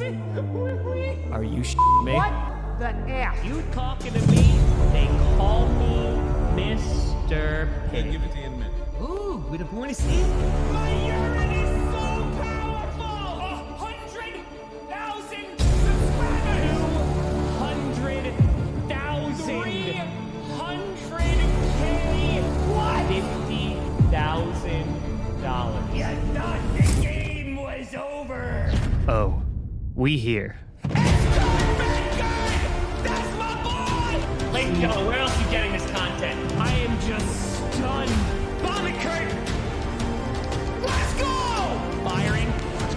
Are you shitting me? What the F? You talking to me? They call me Mr. Okay, Pig. give it to you in a minute. Ooh, with a point of steal. My urine is so powerful! 100,000 subscribers! 200,000. 300K! What? $50,000. You thought the game was over! Oh, we here. That's my boy! Ladies and gentlemen, where else are you getting this content? I am just stunned. Bomb it, Kurt! Let's go! Firing.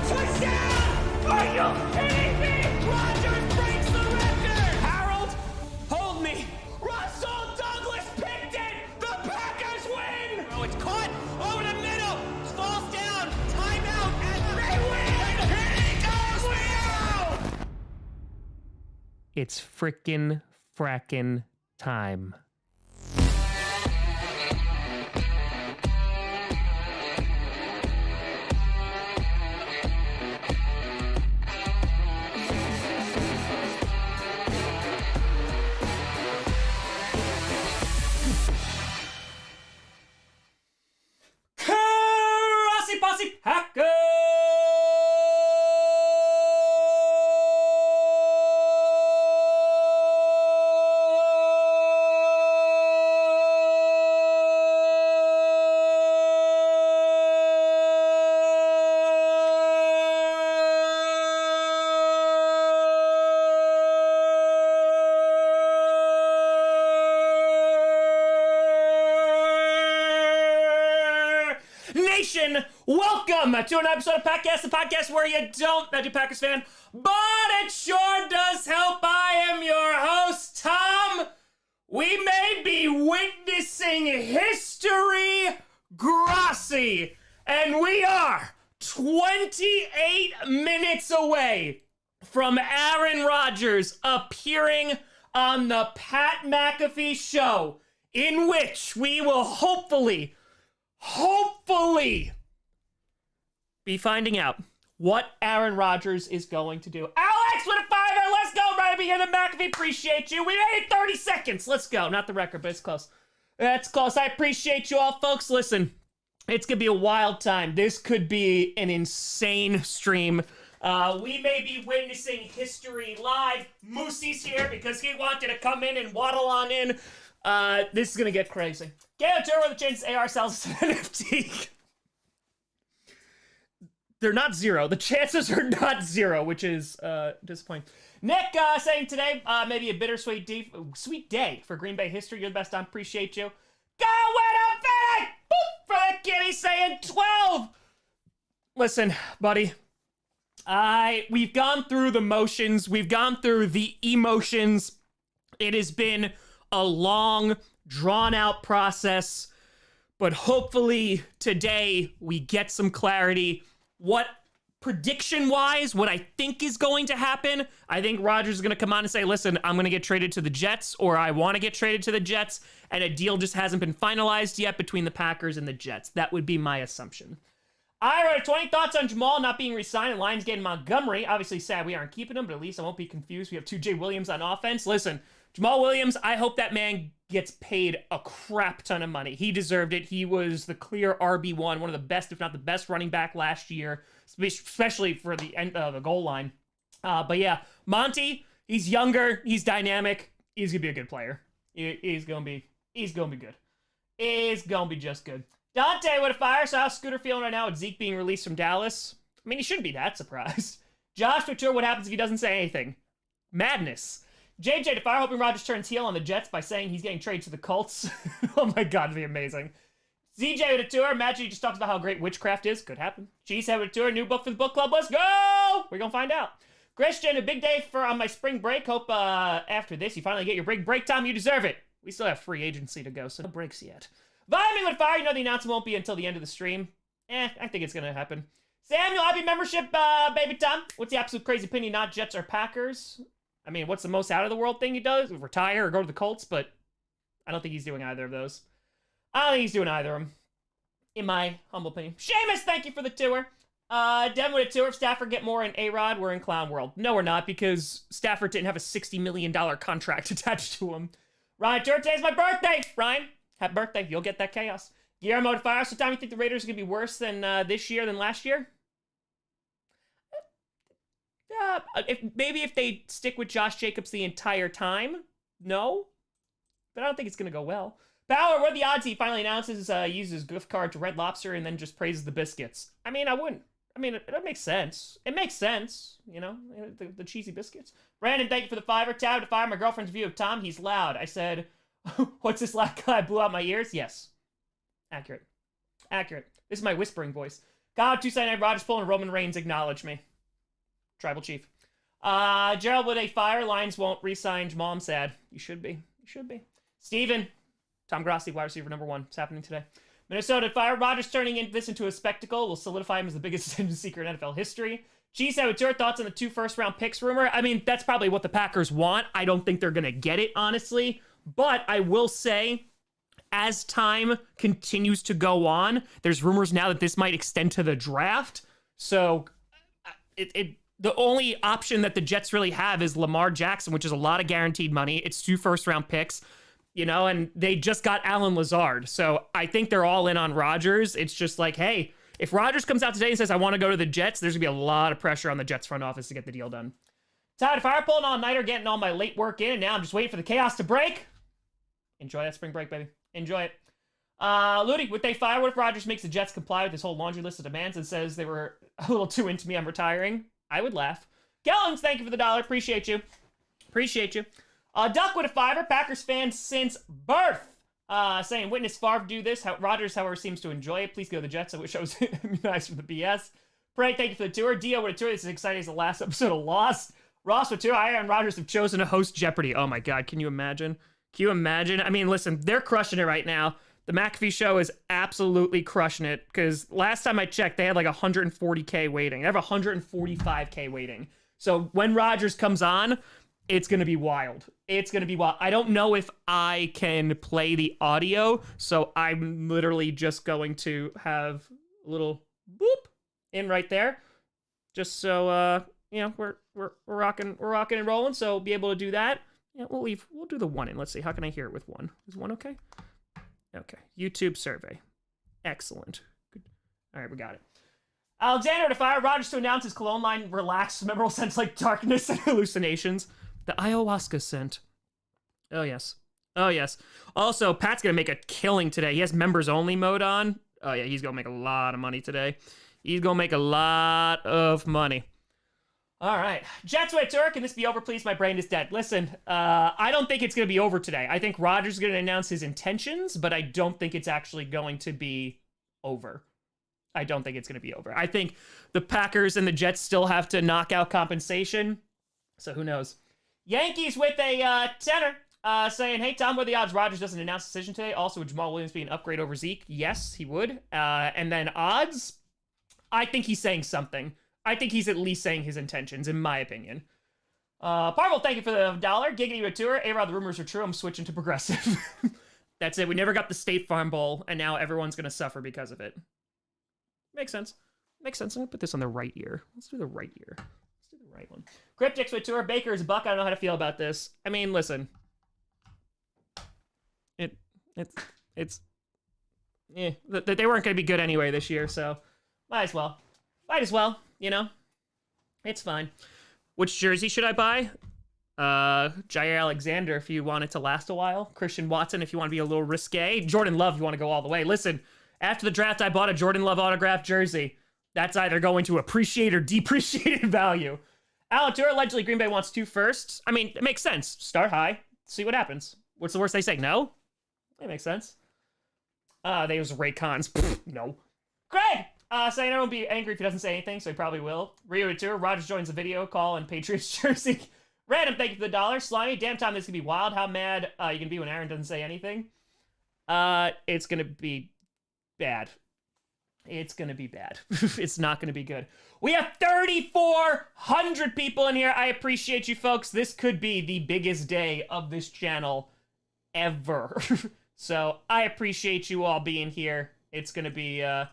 Touchdown! Are you kidding me? Rodgers breaks the record! Harold, hold me. Russell Douglas picked it! The Packers win! Oh, it's caught over the middle. Falls down. Timeout. And They win! He goes well! it's frickin' frackin' time. Grossi Posse Packers! Nation, welcome to an episode of Packcast, the podcast where you don't not a Packers fan, but it sure does help. I am your host, Tom. We may be witnessing history, Grossi, and we are 28 minutes away from Aaron Rodgers appearing on the Pat McAfee Show, in which we will hopefully be finding out what Aaron Rodgers is going to do. Alex with a 5, let's go, right be here to McAfee, appreciate you. We made it 30 seconds, let's go. Not the record, but it's close. That's close, I appreciate you all, folks. Listen, it's gonna be a wild time. This could be an insane stream. We may be witnessing history live. Moosey's here because he wanted to come in and waddle on in. This is gonna get crazy. Get a tour where the chances AR sells an NFT. They're not zero. The chances are not zero, which is disappointing. Nick saying today maybe a bittersweet sweet day for Green Bay history. You're the best. I appreciate you. Go win a Philly! Boop for the kid. He's saying 12. Listen, buddy. We've gone through the motions. We've gone through the emotions. It has been a long, drawn-out process, but hopefully today we get some clarity. What prediction-wise, what I think is going to happen, I think Rodgers is going to come on and say, listen, I'm going to get traded to the Jets, or I want to get traded to the Jets, and a deal just hasn't been finalized yet between the Packers and the Jets. That would be my assumption. I wrote 20 thoughts on Jamal not being re-signed and Lions getting Montgomery. Obviously sad we aren't keeping him, but at least I won't be confused. We have 2J Williams on offense. Listen, Jamal Williams, I hope that man gets paid a crap ton of money. He deserved it. He was the clear RB1, one of the best, if not the best running back last year, especially for the end of the goal line. But yeah, Monty, he's younger, he's dynamic, he's gonna be a good player. He's gonna be good. He's gonna be just good. Dante with a fire. So how's Scooter feeling right now with Zeke being released from Dallas? I mean, he shouldn't be that surprised. Josh Couture, what happens if he doesn't say anything? Madness. JJ to fire, hoping Rodgers turns heel on the Jets by saying he's getting traded to the Colts. Oh my God, it'd be amazing. ZJ with a tour. Imagine he just talks about how great witchcraft is. Could happen. Cheesehead with a tour. New book for the book club. Let's go! We're gonna find out. Christian, a big day on my spring break. Hope after this you finally get your big break time. You deserve it. We still have free agency to go, so no breaks yet. Vitamin with fire. You know the announcement won't be until the end of the stream. I think it's gonna happen. Samuel, happy membership, baby Tom. What's the absolute crazy opinion? Not Jets or Packers? I mean, what's the most out of the world thing he does? Retire or go to the Colts, but I don't think he's doing either of those. I don't think he's doing either of them, in my humble opinion. Seamus, thank you for the tour. Devin with a tour. If Stafford get more in A-Rod, we're in clown world. No, we're not, because Stafford didn't have a $60 million contract attached to him. Ryan, today's my birthday. Ryan, happy birthday. You'll get that chaos. Guillermo to fire. So, Tom, you think the Raiders are going to be worse than this year than last year? If they stick with Josh Jacobs the entire time, no. But I don't think it's going to go well. Bauer, what are the odds he finally announces uses gift card to Red Lobster and then just praises the biscuits? I mean, I wouldn't. I mean, it makes sense. It makes sense, you know, the cheesy biscuits. Brandon, thank you for the $5. Tab to fire my girlfriend's view of Tom. He's loud. I said, what's this loud guy? Blew out my ears? Yes. Accurate. Accurate. This is my whispering voice. God, 279 Rodgers pulling Roman Reigns. Acknowledge me. Tribal chief. Gerald with a fire. Lions won't re-sign Jamal. I'm sad. You should be. You should be. Steven. Tom Grossi, wide receiver number 1. It's happening today. Minnesota fire. Rodgers turning this into a spectacle will solidify him as the biggest attention seeker in NFL history. Cheese, what's your thoughts on the 2 first-round picks rumor? I mean, that's probably what the Packers want. I don't think they're going to get it, honestly. But I will say, as time continues to go on, there's rumors now that this might extend to the draft. So the only option that the Jets really have is Lamar Jackson, which is a lot of guaranteed money. It's 2 first-round picks. You know, and they just got Alan Lazard. So I think they're all in on Rodgers. It's just like, hey, if Rodgers comes out today and says, I want to go to the Jets, there's going to be a lot of pressure on the Jets front office to get the deal done. Tired of fire pulling all-nighter, getting all my late work in, and now I'm just waiting for the chaos to break. Enjoy that spring break, baby. Enjoy it. Ludi, would they fire? What if Rodgers makes the Jets comply with this whole laundry list of demands and says they were a little too into me, I'm retiring? I would laugh. Kellens, thank you for the $1. Appreciate you. Appreciate you. Duck with a $5. Packers fan since birth. Saying, witness Favre do this. Rodgers, however, seems to enjoy it. Please go to the Jets. I wish I was immunized from the BS. Pray, thank you for the tour. Dio with a tour. This is exciting as the last episode of Lost. Ross with 2. I and Rodgers have chosen to host Jeopardy. Oh my God, can you imagine? Can you imagine? I mean, listen, they're crushing it right now. The McAfee Show is absolutely crushing it because last time I checked, they had like 140K waiting. They have 145K waiting. So when Rodgers comes on, it's going to be wild. It's going to be wild. I don't know if I can play the audio, so I'm literally just going to have a little boop in right there, just so you know we're rocking and rolling. So be able to do that. Yeah, we'll do the 1 in. Let's see. How can I hear it with 1? Is 1 okay? Okay. YouTube survey. Excellent. Good. All right, we got it. Alexander to fire Rodgers to announce his cologne line relaxed, memorable scents like darkness and hallucinations. The ayahuasca scent. Oh, yes. Oh, yes. Also, Pat's going to make a killing today. He has members only mode on. Oh, yeah, he's going to make a lot of money today. He's going to make a lot of money. All right. Jets with Turk. Can this be over, please? My brain is dead. Listen, I don't think it's going to be over today. I think Rodgers is going to announce his intentions, but I don't think it's actually going to be over. I don't think it's going to be over. I think the Packers and the Jets still have to knock out compensation. So who knows? Yankees with a tenor saying, hey, Tom, what are the odds Rodgers doesn't announce a decision today? Also, would Jamal Williams be an upgrade over Zeke? Yes, he would. And then odds? I think he's saying something. I think he's at least saying his intentions, in my opinion. Parvel, thank you for the $1. Giggity Retour. A-Rod, the rumors are true. I'm switching to Progressive. That's it. We never got the State Farm Bowl, and now everyone's going to suffer because of it. Makes sense. Makes sense. I'm going to put this on the right ear. Let's do the right ear. Let's do the right one. Cryptics with tour. Baker's Buck. I don't know how to feel about this. I mean, listen. They weren't going to be good anyway this year, so might as well. Might as well, you know? It's fine. Which jersey should I buy? Jair Alexander if you want it to last a while. Christian Watson if you want to be a little risque. Jordan Love if you want to go all the way. Listen, after the draft, I bought a Jordan Love autographed jersey. That's either going to appreciate or depreciate in value. Alan Tour, allegedly Green Bay wants 2 firsts. I mean, it makes sense. Start high, see what happens. What's the worst they say? No? That makes sense. They use Raycons. No. Greg! Saying I won't be angry if he doesn't say anything, so he probably will. Rio Tour, Rodgers joins a video call in Patriots jersey. Random, thank you for the $1. Slimy, damn time this can be wild. How mad you can be when Aaron doesn't say anything? It's gonna be bad. It's gonna be bad. It's not gonna be good. We have 3,400 people in here. I appreciate you folks. This could be the biggest day of this channel ever. So I appreciate you all being here. It's gonna be a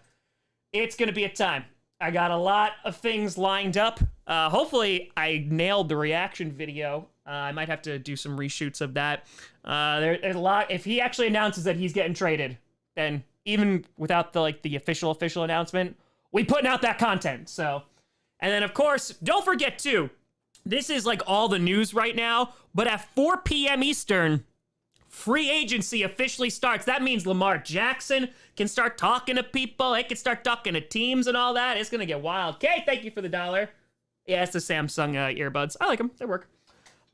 time. I got a lot of things lined up. Hopefully, I nailed the reaction video. I might have to do some reshoots of that. There's a lot. If he actually announces that he's getting traded, then even without the official announcement, we putting out that content. So, and then of course, don't forget too. This is like all the news right now, but at 4 p.m. Eastern, free agency officially starts. That means Lamar Jackson can start talking to people. They can start talking to teams and all that. It's going to get wild. Okay, thank you for the $1. Yeah, it's the Samsung earbuds. I like them. They work.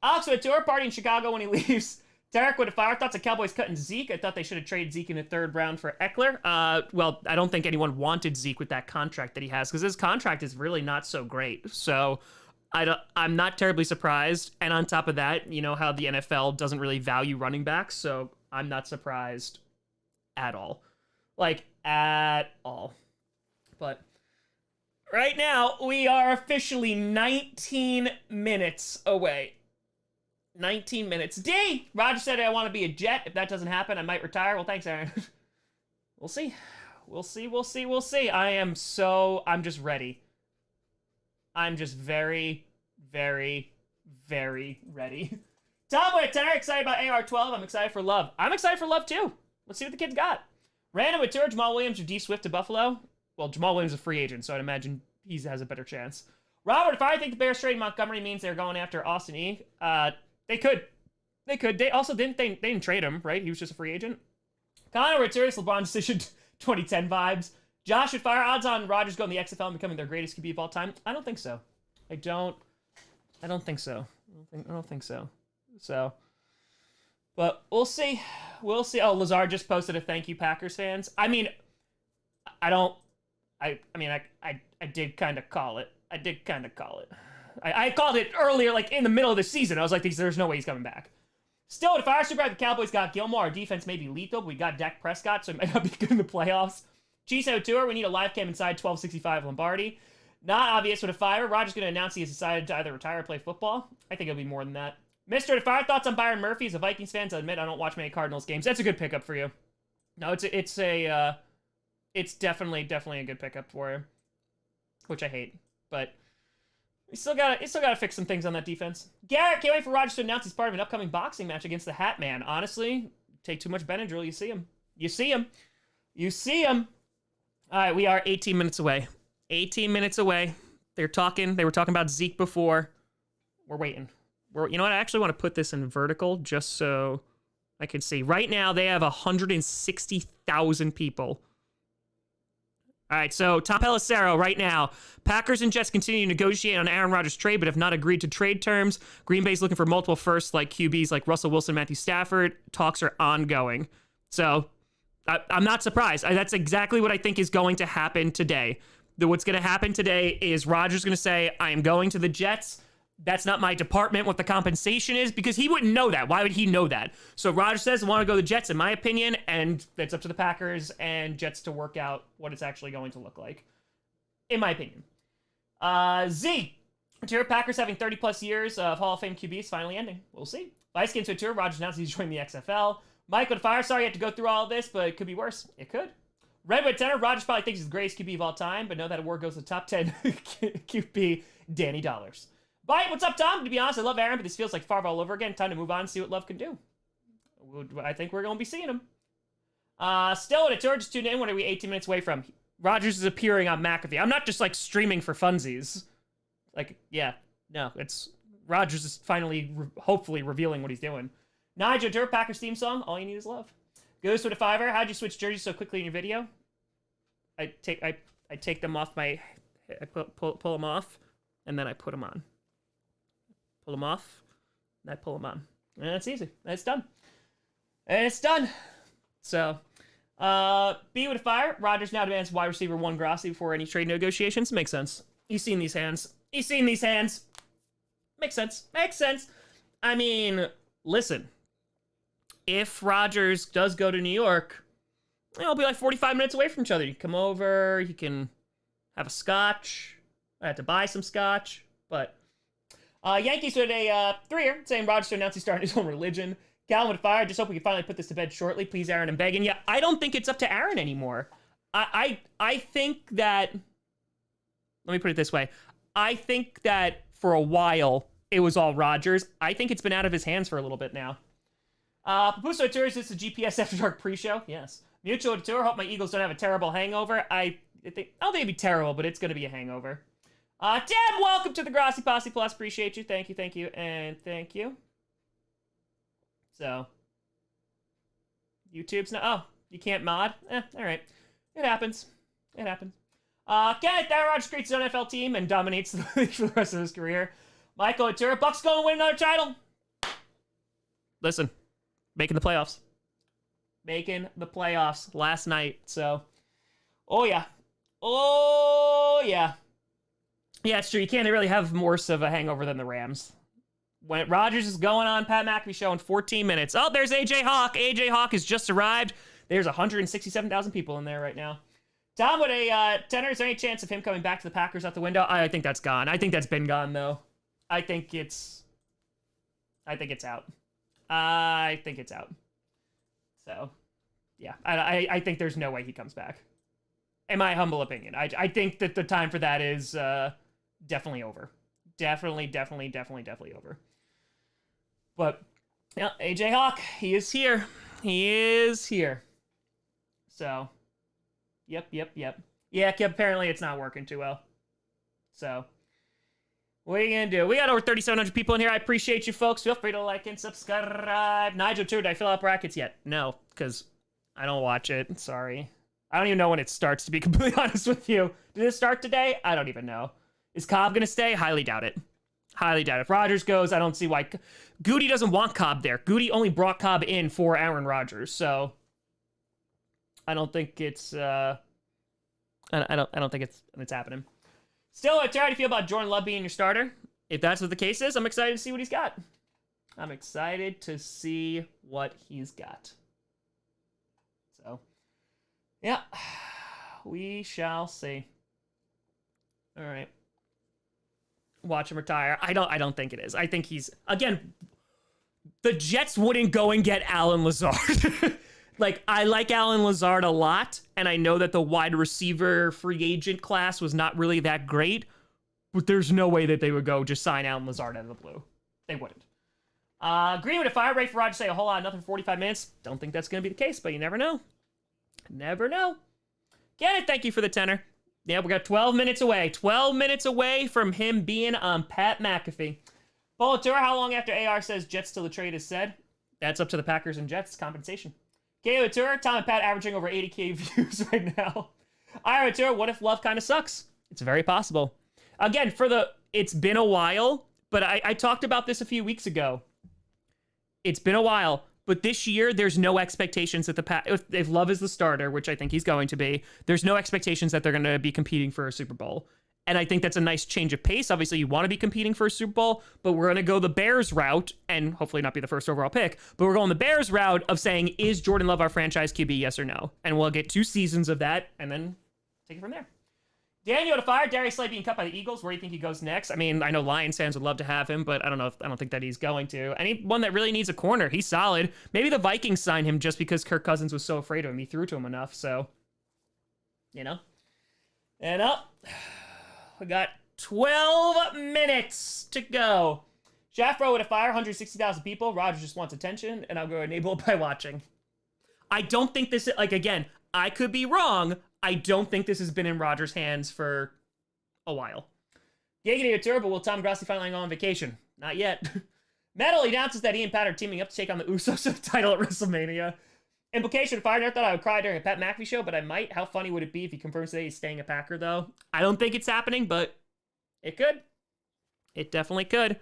Alex with a tour party in Chicago when he leaves. Derek with a fire. Thoughts of Cowboys cutting Zeke. I thought they should have traded Zeke in the 3rd round for Eckler. Well, I don't think anyone wanted Zeke with that contract that he has because his contract is really not so great. So I'm not terribly surprised. And on top of that, you know how the NFL doesn't really value running backs. So I'm not surprised at all. Like, at all. But right now, we are officially 19 minutes away. 19 minutes. D! Roger said I want to be a Jet. If that doesn't happen, I might retire. Well, thanks, Aaron. We'll see. We'll see. I'm just ready. I'm just very, very, very ready. Tom with a 10, excited about AR-12. I'm excited for Love. I'm excited for Love, too. Let's see what the kid's got. Random with tour, Jamal Williams or D Swift to Buffalo. Well, Jamal Williams is a free agent, so I'd imagine he has a better chance. Robert, if I think the Bears trading Montgomery means they're going after Austin E., they could. They also didn't trade him, right? He was just a free agent. Connor with serious LeBron decision 2010 vibes. Josh with fire. Odds on Rodgers going to the XFL and becoming their greatest QB of all time? I don't think so. I don't think so. I don't think so. So, but we'll see. We'll see. Oh, Lazard just posted a thank you, Packers fans. I mean, I did kind of call it. I called it earlier, like in the middle of the season. I was like, there's no way he's coming back. Still, if our super bad, the Cowboys got Gilmore, our defense may be lethal, but we got Dak Prescott, so it might not be good in the playoffs. Chiefs out tour, we need a live cam inside 1265 Lombardi. Not obvious with a fire. Rodgers going to announce he has decided to either retire or play football. I think it'll be more than that. Mr. Fire, thoughts on Byron Murphy as a Vikings fan? I admit I don't watch many Cardinals games. That's a good pickup for you. No, it's definitely a good pickup for you, which I hate, but you still gotta fix some things on that defense. Garrett, can't wait for Rodgers to announce he's part of an upcoming boxing match against the Hat Man. Honestly, take too much Benadryl, you see him. All right, we are 18 minutes away. 18 minutes away. They were talking about Zeke before. We're waiting. You know what? I actually want to put this in vertical just so I can see. Right now, they have 160,000 people. All right, so Tom Pelissero right now. Packers and Jets continue to negotiate on Aaron Rodgers' trade, but have not agreed to trade terms. Green Bay's looking for multiple firsts like QBs like Russell Wilson, Matthew Stafford. Talks are ongoing. So I'm not surprised. That's exactly what I think is going to happen today. What's going to happen today is Rodgers going to say, I am going to the Jets. That's not my department, what the compensation is, because he wouldn't know that. Why would he know that? So Rodgers says, I want to go to the Jets, in my opinion, and it's up to the Packers and Jets to work out what it's actually going to look like, in my opinion. Z, Tour Packers having 30-plus years of Hall of Fame QBs finally ending. We'll see. Vice Games to Tour, Rodgers announced he's joining the XFL. Mike with fire, sorry you had to go through all of this, but it could be worse. It could. Redwood Tenor, Rodgers probably thinks he's the greatest QB of all time, but know that award goes to the top 10 QB, Danny Dollars. Bye, what's up, Tom? To be honest, I love Aaron, but this feels like Favre all over again. Time to move on and see what Love can do. I think we're going to be seeing him. Still in a tour, just tuned in. What are we 18 minutes away from? Rodgers is appearing on McAfee. I'm not just like streaming for funsies. Like, yeah, no, it's Rodgers is finally, hopefully revealing what he's doing. Nigel Tour, Packers theme song. All you need is love. Goes with a fiver. How'd you switch jerseys so quickly in your video? I take them off my, I pull them off, and then I put them on. Pull them off, and I pull them on. And it's easy. And it's done. And it's done. So, B with a fire. Rodgers now demands wide receiver 1 Grossi before any trade negotiations. Makes sense. He's seen these hands. Makes sense. I mean, listen. If Rodgers does go to New York, it'll be like 45 minutes away from each other. You come over, you can have a scotch. I had to buy some scotch, but Yankees with a 3-year saying Rodgers to announce he's starting his own religion. Calvin with fire. Just hope we can finally put this to bed shortly. Please, Aaron, I'm begging. Yeah, I don't think it's up to Aaron anymore. I think that let me put it this way. I think that for a while, it was all Rodgers. I think it's been out of his hands for a little bit now. Papuso Tours, this is the GPS After Dark pre-show. Yes. Mutual Tour, hope my Eagles don't have a terrible hangover. I don't think it'd be terrible, but it's going to be a hangover. Deb, welcome to the Grossi Posse Plus. Appreciate you. Thank you, and thank you. So, YouTube's not... Oh, you can't mod? All right. It happens. Kenneth, Aaron Rodgers creates his own NFL team and dominates the league for the rest of his career. Michael Atura, Bucks going to win another title. Listen, making the playoffs. Last night, so... Oh, yeah. Yeah, it's true. You can't really have more of a hangover than the Rams. When Rodgers is going on Pat McAfee Show in 14 minutes. Oh, there's AJ Hawk. AJ Hawk has just arrived. There's 167,000 people in there right now. Tom, with a tenor, is there any chance of him coming back to the Packers out the window? I think that's gone. I think that's been gone, though. I think it's out. So, yeah. I think there's no way he comes back. In my humble opinion. I think that the time for that is definitely over. Definitely over. But, yeah, AJ Hawk, he is here. So, yep. Yeah, apparently it's not working too well. So, what are you gonna do? We got over 3,700 people in here. I appreciate you folks. Feel free to like and subscribe. Nigel, too, did I fill out brackets yet? No, because I don't watch it. Sorry. I don't even know when it starts, to be completely honest with you. Did it start today? I don't even know. Is Cobb gonna stay? Highly doubt it. If Rodgers goes, I don't see why. Goody doesn't want Cobb there. Goody only brought Cobb in for Aaron Rodgers, so I don't think it's I don't think it's happening. Still, how do you feel about Jordan Love being your starter? If that's what the case is, I'm excited to see what he's got. So, yeah, we shall see. All right. Watch him retire. I don't think it is. I think he's, again, the Jets wouldn't go and get Alan Lazard. Like, I like Alan Lazard a lot, and I know that the wide receiver free agent class was not really that great, but there's no way that they would go just sign Alan Lazard out of the blue. They wouldn't. Green with a fire rate for Rodgers to say a whole lot, nothing for 45 minutes. Don't think that's going to be the case, but you never know. Get it, thank you for the tenor. Yeah, we got 12 minutes away. 12 minutes away from him being on Pat McAfee. Polo Tour, how long after AR says Jets till the trade is said? That's up to the Packers and Jets compensation. KO Tour, Tom and Pat averaging over 80K views right now. Ira Tour, what if Love kind of sucks? It's very possible. Again, it's been a while, but I talked about this a few weeks ago. It's been a while, but this year there's no expectations that if Love is the starter, which I think he's going to be, there's no expectations that they're going to be competing for a Super Bowl. And I think that's a nice change of pace. Obviously, you want to be competing for a Super Bowl, but we're going to go the Bears route, and hopefully not be the first overall pick, but we're going the Bears route of saying, is Jordan Love our franchise QB, yes or no? And we'll get 2 seasons of that, and then take it from there. Daniel to fire, Darius Slay being cut by the Eagles. Where do you think he goes next? I mean, I know Lions fans would love to have him, but I don't think that he's going to. Anyone that really needs a corner, he's solid. Maybe the Vikings sign him just because Kirk Cousins was so afraid of him. He threw to him enough, so, you know. And up, we got 12 minutes to go. Jaffro with a fire, 160,000 people. Rodgers just wants attention, and I'll go enable it by watching. I don't think this is, like, again, I could be wrong. I don't think this has been in Rodgers' hands for a while. Giggity Turbo, will Tom Grossi finally go on vacation? Not yet. Metal announces that he and Pat are teaming up to take on the Usos for the title at WrestleMania. Implication, Fire, never thought I would cry during a Pat McAfee show, but I might. How funny would it be if he confirms today he's staying a Packer, though? I don't think it's happening, but it could. It definitely could.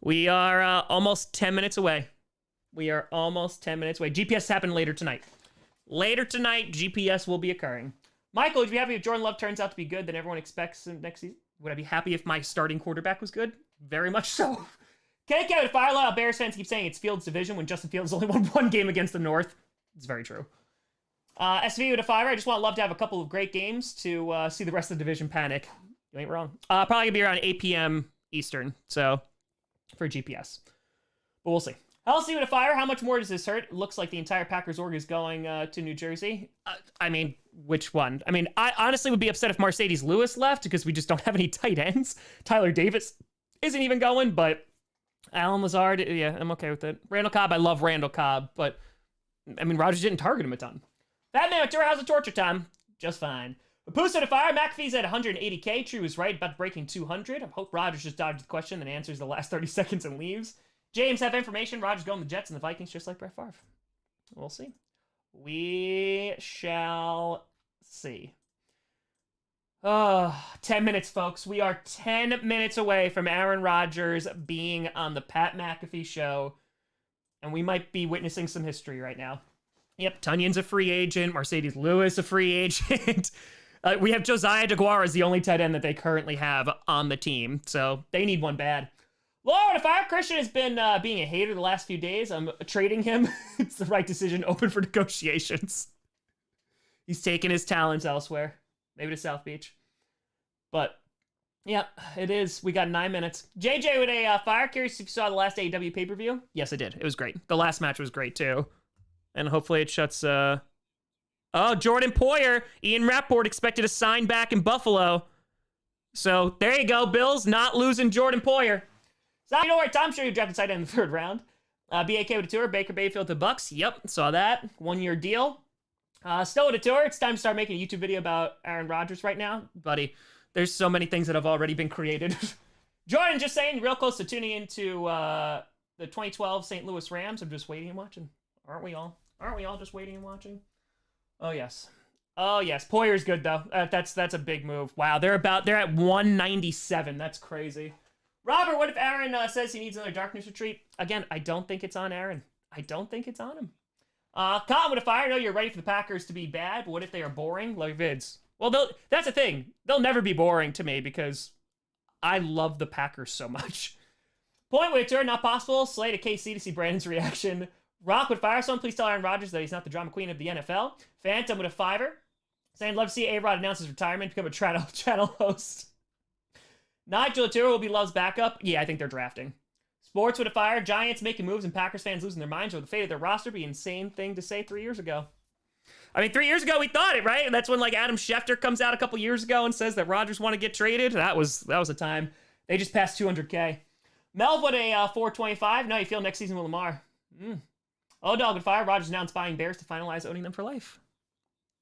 We are almost 10 minutes away. GPS happen later tonight. GPS will be occurring. Michael, would you be happy if Jordan Love turns out to be good than everyone expects next season? Would I be happy if my starting quarterback was good? Very much so. Can't get it. Fire a lot of Bears fans keep saying it's Fields' division when Justin Fields only won 1 game against the North. It's very true. SV with a fire. I just want Love to have a couple of great games to see the rest of the division panic. You ain't wrong. Probably gonna be around 8 p.m. Eastern, so for GPS. But we'll see. Halsey with a fire. How much more does this hurt? It looks like the entire Packers org is going to New Jersey. I mean, which one? I mean, I honestly would be upset if Mercedes Lewis left because we just don't have any tight ends. Tyler Davis isn't even going, but Alan Lazard, yeah, I'm okay with it. Randall Cobb, I love Randall Cobb, but I mean, Rodgers didn't target him a ton. Fat Man with Tour, how's the torture time? Just fine. Pusa to fire. McAfee's at 180K. True is right about breaking 200. I hope Rodgers just dodged the question and answers the last 30 seconds and leaves. James have information. Rodgers going the Jets and the Vikings just like Brett Favre. We'll see. We shall see. 10 minutes, folks. We are 10 minutes away from Aaron Rodgers being on the Pat McAfee Show, and we might be witnessing some history right now. Yep, Tunyon's a free agent. Mercedes Lewis a free agent. We have Josiah DeGuara as the only tight end that they currently have on the team, so they need one bad. Lord, if our Christian has been being a hater the last few days, I'm trading him. It's the right decision. Open for negotiations. He's taking his talents elsewhere. Maybe to South Beach. But, yeah, it is. We got 9 minutes. JJ with a fire. Curious if you saw the last AEW pay-per-view? Yes, I did. It was great. The last match was great, too. And hopefully it shuts... Oh, Jordan Poyer. Ian Rapport expected to sign back in Buffalo. So, there you go. Bills not losing Jordan Poyer. So, you know what? I'm sure you drafted tight end in the 3rd round. BAK with a tour. Baker Mayfield to Bucks. Yep, saw that. 1-year deal. Still with a tour. It's time to start making a YouTube video about Aaron Rodgers right now. Buddy, there's so many things that have already been created. Jordan just saying, real close to tuning into the 2012 St. Louis Rams. I'm just waiting and watching. Aren't we all? Aren't we all just waiting and watching? Oh, yes. Oh, yes. Poyer's good, though. That's a big move. Wow, they're at 197. That's crazy. Robert, what if Aaron says he needs another darkness retreat? Again, I don't think it's on Aaron. I don't think it's on him. Cotton with a fire. I know you're ready for the Packers to be bad. What if they are boring? Like vids. Well, that's the thing. They'll never be boring to me because I love the Packers so much. Point with a turn, not possible. Slay to KC to see Brandon's reaction. Rock with fire. Someone please tell Aaron Rodgers that he's not the drama queen of the NFL. Phantom with a fiver. Saying love to see A-Rod announce his retirement, become a channel host. Nigel Laturo will be Love's backup. Yeah, I think they're drafting. Sports with a fire. Giants making moves and Packers fans losing their minds over the fate of their roster. Be an insane thing to say 3 years ago. I mean, 3 years ago we thought it, right? That's when like Adam Schefter comes out a couple years ago and says that Rodgers want to get traded. That was a time. They just passed 200K. Melv with a 425. Now you feel next season with Lamar. Oh, dog with fire. Rodgers announced buying Bears to finalize owning them for life.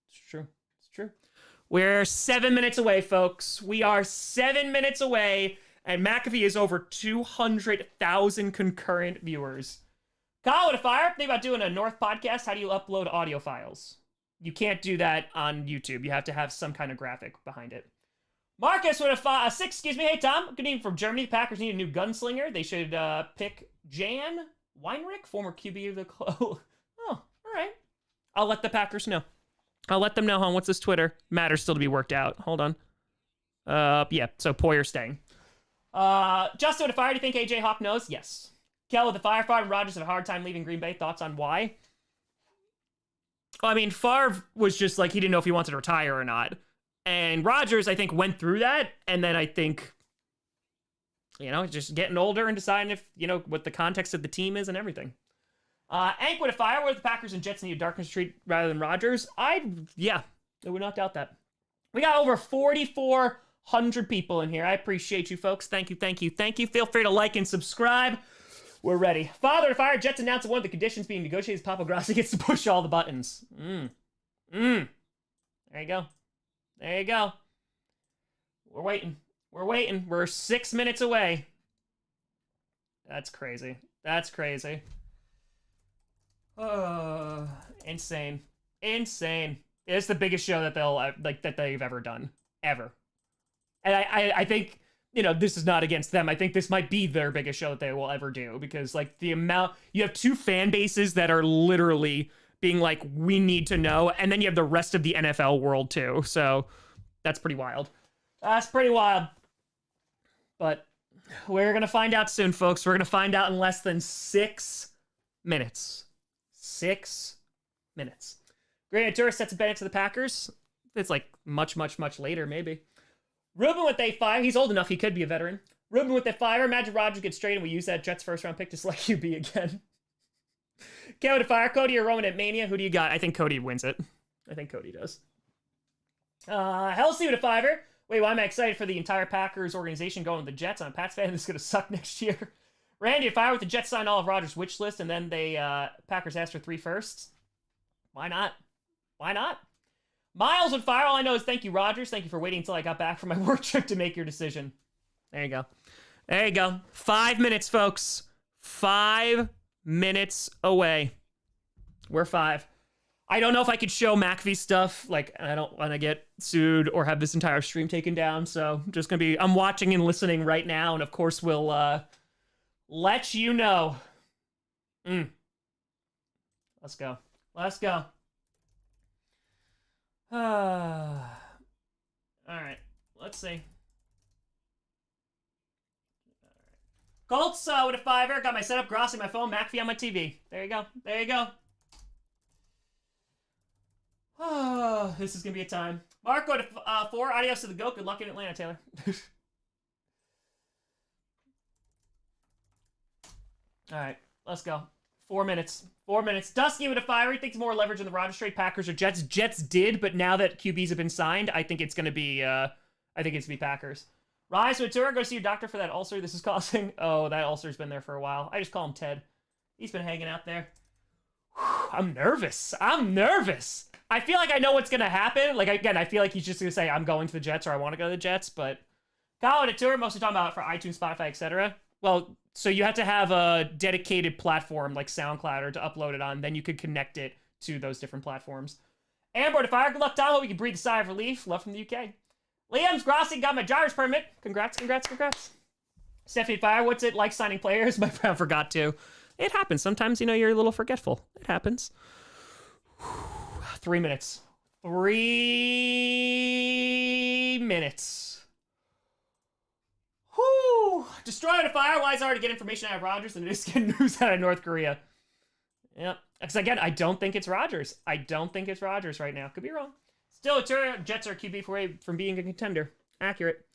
It's true. It's true. We're 7 minutes away, folks. We are 7 minutes away, and McAfee is over 200,000 concurrent viewers. Kyle with a fire. Think about doing a North podcast. How do you upload audio files? You can't do that on YouTube. You have to have some kind of graphic behind it. Marcus with a 6. Excuse me. Hey, Tom. Good evening from Germany. The Packers need a new gunslinger. They should pick Jan Weinrich, former QB of the club. Oh, all right. I'll let the Packers know. I'll let them know, hon. What's this Twitter? Matters still to be worked out. Hold on. Yeah, so Poyer staying. Justin with a fire. Do you think AJ Hawk knows? Yes. Kel with the firefighter. Rodgers had a hard time leaving Green Bay. Thoughts on why? Well, I mean, Favre was just like, he didn't know if he wanted to retire or not. And Rodgers, I think, went through that. And then I think, just getting older and deciding if, what the context of the team is and everything. Ank with a fire. Where the Packers and Jets need a darkness retreat rather than Rodgers? I would not doubt that. We got over 4,400 people in here. I appreciate you, folks. Thank you, thank you, thank you. Feel free to like and subscribe. We're ready. Father to fire. Jets announced that one of the conditions being negotiated is Papa Grossi gets to push all the buttons. There you go. There you go. We're waiting. We're waiting. We're 6 minutes away. That's crazy. That's crazy. Insane. Insane. It's the biggest show that they've ever done. Ever. And I think, this is not against them. I think this might be their biggest show that they will ever do because the amount, you have two fan bases that are literally being like, we need to know. And then you have the rest of the NFL world too. So that's pretty wild. That's pretty wild. But we're going to find out soon, folks. We're going to find out in less than 6 minutes. 6 minutes. Great tourist sets a bet to the Packers. It's much, much, much later, maybe. Ruben with a fire. He's old enough. He could be a veteran. Ruben with a fire. Imagine Rodgers gets straight and we use that Jets first round pick to select QB again. Can't wait to fire Cody or Roman at Mania. Who do you got? I think Cody wins it. I think Cody does. Helsey with a fiver. Wait, why am I excited for the entire Packers organization going to the Jets? I'm a Pats fan. This is going to suck next year. Randy, if I were with the Jets signed all of Rodgers' wish list and then they Packers asked for 3 firsts, why not? Why not? Miles with fire. All I know is thank you, Rodgers. Thank you for waiting until I got back from my work trip to make your decision. There you go. There you go. 5 minutes, folks. 5 minutes away. We're 5. I don't know if I could show McAfee stuff. Like, I don't want to get sued or have this entire stream taken down. So I'm just going to be, I'm watching and listening right now. And of course, we'll let you know. Let's go. Let's go. All right. Let's see. Colts with a fiver. Got my setup, Grossi my phone, McAfee on my TV. There you go. There you go. Oh, this is going to be a time. Marco to 4. Adios to the GOAT. Good luck in Atlanta, Taylor. All right, let's go. 4 minutes. 4 minutes. Dusky with a fire. He thinks more leverage in the Rodgers trade. Packers or Jets. Jets did, but now that QBs have been signed, I think it's going to be. I think it's going to be Packers. Rise with tour. Go see your doctor for that ulcer this is causing. Oh, that ulcer's been there for a while. I just call him Ted. He's been hanging out there. I'm nervous. I'm nervous. I feel like I know what's going to happen. Like, again, I feel like he's just going to say, I'm going to the Jets or I want to go to the Jets. But Kyle with a tour. Mostly talking about for iTunes, Spotify, etc. Well, so you have to have a dedicated platform like SoundCloud or to upload it on. Then you could connect it to those different platforms. Amber to fire. Good luck, Tom. Hope we can breathe a sigh of relief. Love from the UK. Liam's Grossi got my driver's permit. Congrats, congrats, congrats. Stephanie Fire, what's it like signing players? My friend forgot to. It happens. Sometimes, you know, you're a little forgetful. It happens. 3 minutes. 3 minutes. Whew. Destroy the fire. Why is it hard to get information out of Rodgers and it is getting news out of North Korea? Yep. Because again, I don't think it's Rodgers. I don't think it's Rodgers right now. Could be wrong. Still, Jets are QB away from being a contender. Accurate.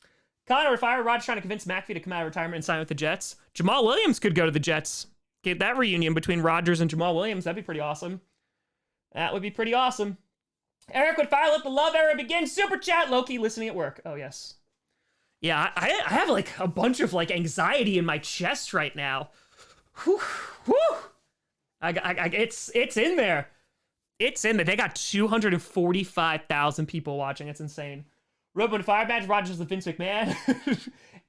Connor fire. Rodgers trying to convince McAfee to come out of retirement and sign with the Jets. Jamal Williams could go to the Jets. Get that reunion between Rodgers and Jamal Williams. That'd be pretty awesome. That would be pretty awesome. Eric would fire. Let the love era begin. Super chat. Loki listening at work. Oh, yes. Yeah, I have like a bunch of like anxiety in my chest right now. Whew. Whew. It's in there. It's in there. They got 245,000 people watching. It's insane. Robo fire badge. Rodgers the Vince McMahon.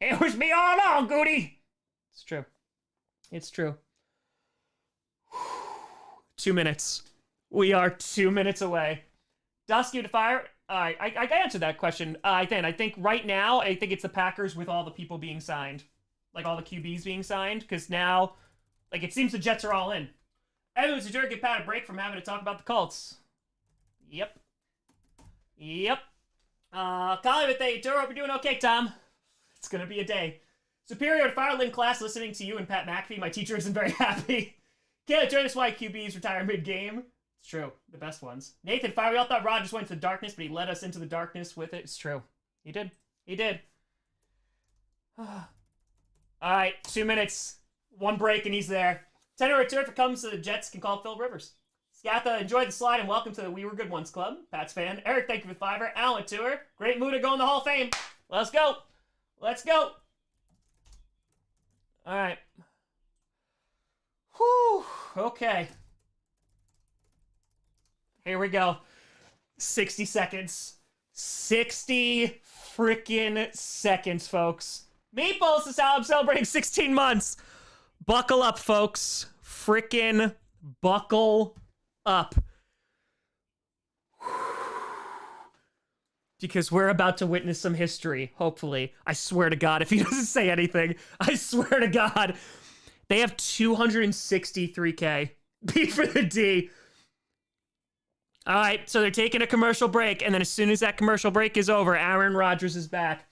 It was me all along, Goody. It's true. It's true. 2 minutes. We are 2 minutes away. Dusky to fire. I answered that question. I think right now, I think it's the Packers with all the people being signed. Like all the QBs being signed. Because now, like it seems the Jets are all in. Evans and Jerry get Pat a break from having to talk about the Colts. Yep. Yep. Colin with a tour. Hope you're doing okay, Tom. It's going to be a day. Superior to Firelin class listening to you and Pat McAfee. My teacher isn't very happy. Can't enjoy this why QBs retire mid-game. It's true. The best ones. Nathan Fire. We all thought Rodgers went to the darkness, but he led us into the darkness with it. It's true. He did. He did. All right. 2 minutes. One break and he's there. Tenor return if it comes to the Jets can call Phil Rivers. Scatha, enjoy the slide and welcome to the We Were Good Ones Club. Pats fan. Eric, thank you for the fiver. Alan Tour. Great mood to go in the Hall of Fame. Let's go. Let's go. All right. Whew. Okay. Here we go. 60 seconds. 60 freaking seconds, folks. Meatballs is how I'm celebrating 16 months. Buckle up, folks. Frickin' buckle up. Because we're about to witness some history, hopefully. I swear to God, if he doesn't say anything, I swear to God. They have 263K. B for the D. All right, so they're taking a commercial break, and then as soon as that commercial break is over, Aaron Rodgers is back.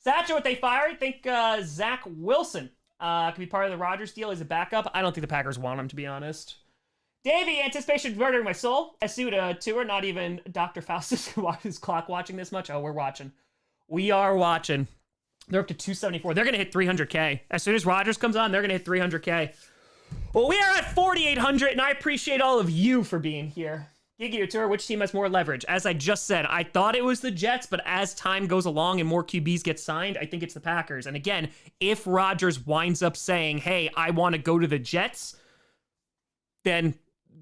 Satcher, what they fired? I think Zach Wilson could be part of the Rodgers deal as a backup. I don't think the Packers want him, to be honest. Davey, anticipation murdering my soul. SU to tour, not even Dr. Faustus can watch his clock watching this much. Oh, we're watching. We are watching. They're up to 274. They're going to hit 300K. As soon as Rodgers comes on, they're going to hit 300K. Well, we are at 4,800, and I appreciate all of you for being here. Gigi Tour, which team has more leverage? As I just said, I thought it was the Jets, but as time goes along and more QBs get signed, I think it's the Packers. And again, if Rodgers winds up saying, hey, I want to go to the Jets, then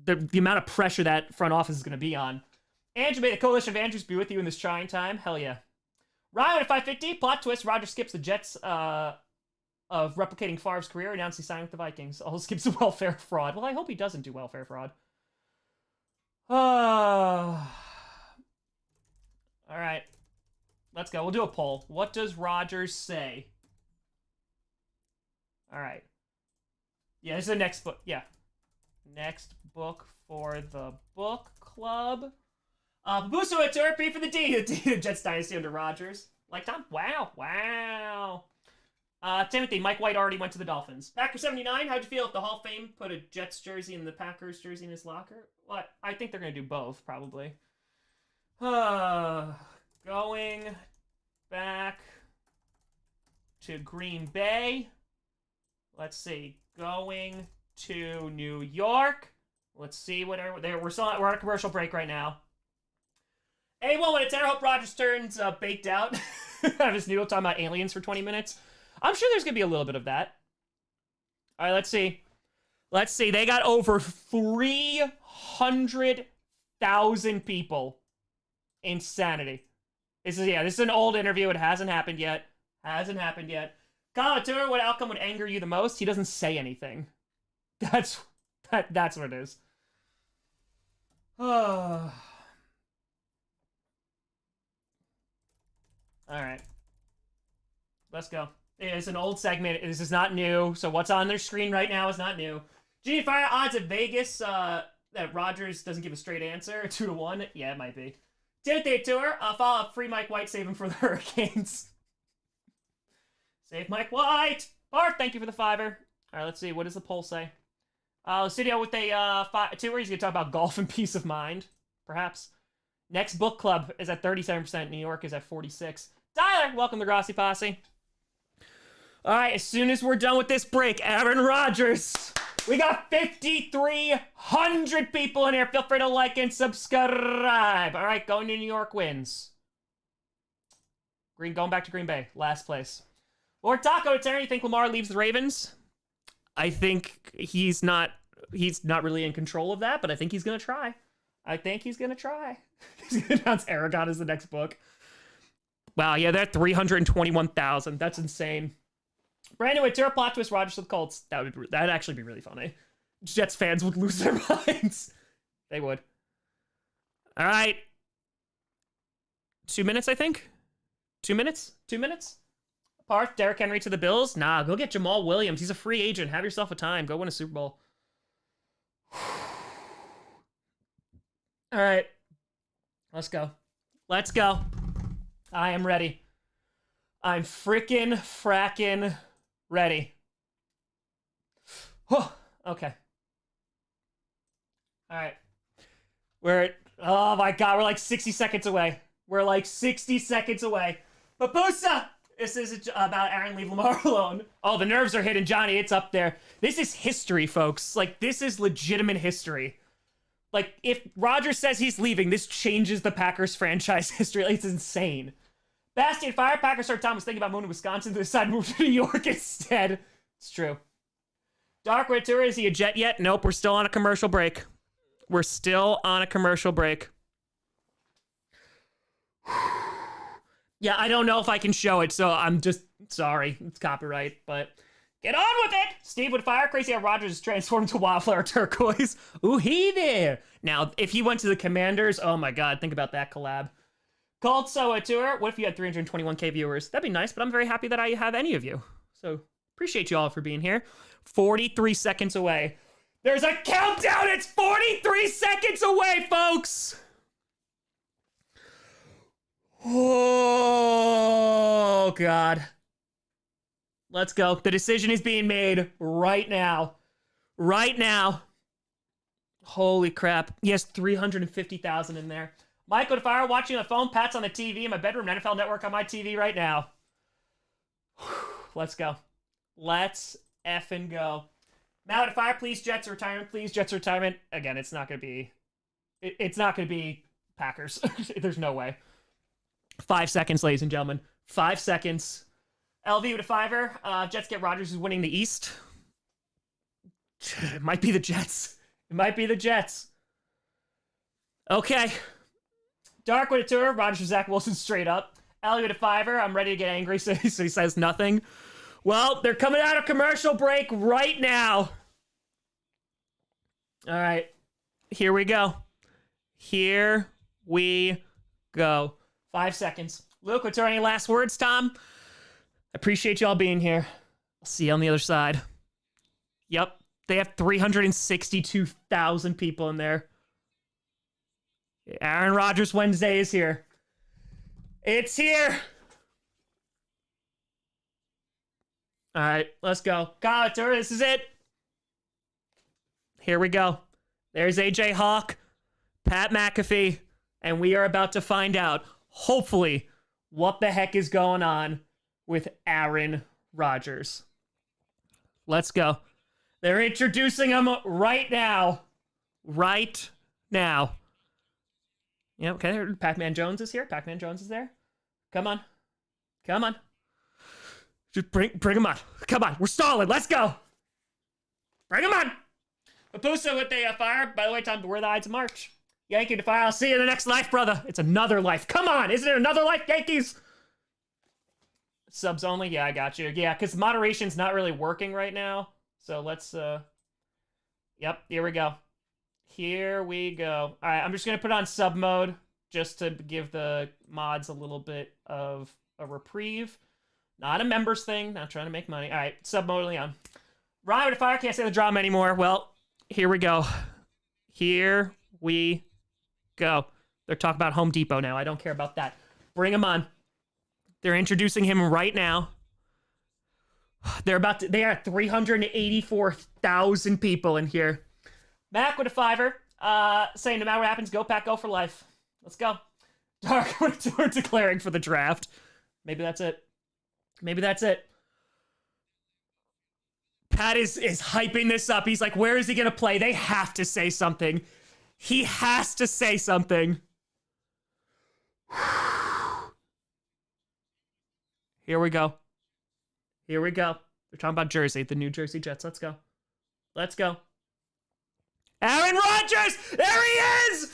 the amount of pressure that front office is going to be on. Andrew, may the coalition of Andrews be with you in this trying time. Hell yeah. Ryan at 550, plot twist, Rodgers skips the Jets of replicating Favre's career, announcing signing with the Vikings. Also skips the welfare fraud. Well, I hope he doesn't do welfare fraud. All right. Let's go. We'll do a poll. What does Rodgers say? All right. Yeah, this is the next book. Yeah. Next book for the book club. Buso at Tour, P for the D. The Jets dynasty under Rodgers. Like Tom? Wow. Timothy, Mike White already went to the Dolphins. Packer 79, how'd you feel if the Hall of Fame put a Jets jersey and the Packers jersey in his locker? What? I think they're going to do both, probably. Going back to Green Bay. Let's see. Going to New York. Let's see what we're on a commercial break right now. A1 when it's air, hope Rodgers turns baked out. Have his noodle talking about aliens for 20 minutes. I'm sure there's going to be a little bit of that. All right, let's see. They got over 300,000 people. Insanity. This is an old interview. It hasn't happened yet. Commentator, what outcome would anger you the most? He doesn't say anything. That's what it is. All right. Let's go. It's an old segment. This is not new. So what's on their screen right now is not new. Genie Fire odds at Vegas that Rodgers doesn't give a straight answer. 2-1. Yeah, it might be. Timothy Tour. Follow up. Free Mike White. Save him for the Hurricanes. Save Mike White. Bart, thank you for the $5. All right, let's see. What does the poll say? Studio with a 2 where he's going to talk about golf and peace of mind. Perhaps. Next book club is at 37%. New York is at 46%. Tyler, welcome to Grossi Posse. All right, as soon as we're done with this break, Aaron Rodgers. We got 5,300 people in here. Feel free to like and subscribe. All right, going to New York wins. Going back to Green Bay, last place. Lord Taco, Terry, you think Lamar leaves the Ravens? I think he's not really in control of that, but I think he's going to try. He's going to announce Aragon as the next book. Wow, yeah, they're 321,000. That's insane. Brandon with Terra plot twist Rodgers with Colts. That'd actually be really funny. Jets fans would lose their minds. They would. All right. 2 minutes, I think. 2 minutes? 2 minutes? Parth, Derrick Henry to the Bills? Nah, go get Jamal Williams. He's a free agent. Have yourself a time. Go win a Super Bowl. All right. Let's go. I am ready. I'm frackin' ready. Okay. All right. Oh my God, we're like 60 seconds away. Papusa! This is about Aaron, leave Lamar alone. Oh, the nerves are hitting Johnny. It's up there. This is history, folks. Like, this is legitimate history. Like, if Rodgers says he's leaving, this changes the Packers franchise history. Like, it's insane. Bastian Fire, Packers start Thomas thinking about moving to Wisconsin to decide to move to New York instead. It's true. Dark Red Tour, is he a Jet yet? Nope, we're still on a commercial break. Yeah, I don't know if I can show it, so I'm just sorry. It's copyright, but get on with it! Steve would fire. Crazy how Rodgers is transformed into Wildflower Turquoise. Ooh, he there. Now, if he went to the Commanders, oh my God, think about that collab. Called Soa Tour. What if you had 321k viewers? That'd be nice, but I'm very happy that I have any of you. So, appreciate you all for being here. 43 seconds away. There's a countdown! It's 43 seconds away, folks! Oh, God. Let's go. The decision is being made right now. Holy crap. He has 350,000 in there. Michael Fire watching on the phone. Pat's on the TV in my bedroom. NFL Network on my TV right now. Let's go. Let's effing go. Matt Fire, please. Jets retirement, please. Jets retirement. Again, it's not going to be. It's not going to be Packers. There's no way. 5 seconds, ladies and gentlemen. 5 seconds. LV with a fiver. Jets get Rodgers, who's winning the East. It might be the Jets. It might be the Jets. Okay. Dark with a tour. Rodgers for Zach Wilson straight up. LV with a fiver. I'm ready to get angry, so he says nothing. Well, they're coming out of commercial break right now. All right. Here we go. Here we go. 5 seconds. Luke, what's any last words, Tom? Appreciate y'all being here. I'll see you on the other side. Yep. They have 362,000 people in there. Aaron Rodgers Wednesday is here. It's here. All right, let's go. Tour, this is it. Here we go. There's AJ Hawk, Pat McAfee, and we are about to find out, hopefully, what the heck is going on with Aaron Rodgers. Let's go. They're introducing him right now. Right now. Yeah, okay. Pac-Man Jones is here. Pac-Man Jones is there. Come on. Come on. Just bring him on. Come on. We're stalling. Let's go. Bring him on. Papusa with the fire. By the way, time to wear the Ides of March. Yankee to fire. I'll see you in the next life, brother. It's another life. Come on. Isn't it another life, Yankees? Subs only? Yeah, I got you. Yeah, because moderation's not really working right now. So let's, yep, here we go. Here we go. All right, I'm just going to put on sub mode just to give the mods a little bit of a reprieve. Not a members thing. Not trying to make money. All right, sub mode only on. Ryan with a fire. Can't say the drama anymore. Well, here we go. Here we go. They're talking about Home Depot now. I don't care about that. Bring them on. They're introducing him right now. They are 384,000 people in here. Mac with a fiver, saying no matter what happens, go Pack, go for life. Let's go. Dark with a tour declaring for the draft. Maybe that's it. Maybe that's it. Pat is hyping this up. He's like, where is he going to play? They have to say something. He has to say something. Here we go. Here we go. They're talking about Jersey, the New Jersey Jets. Let's go. Let's go. Aaron Rodgers! There he is!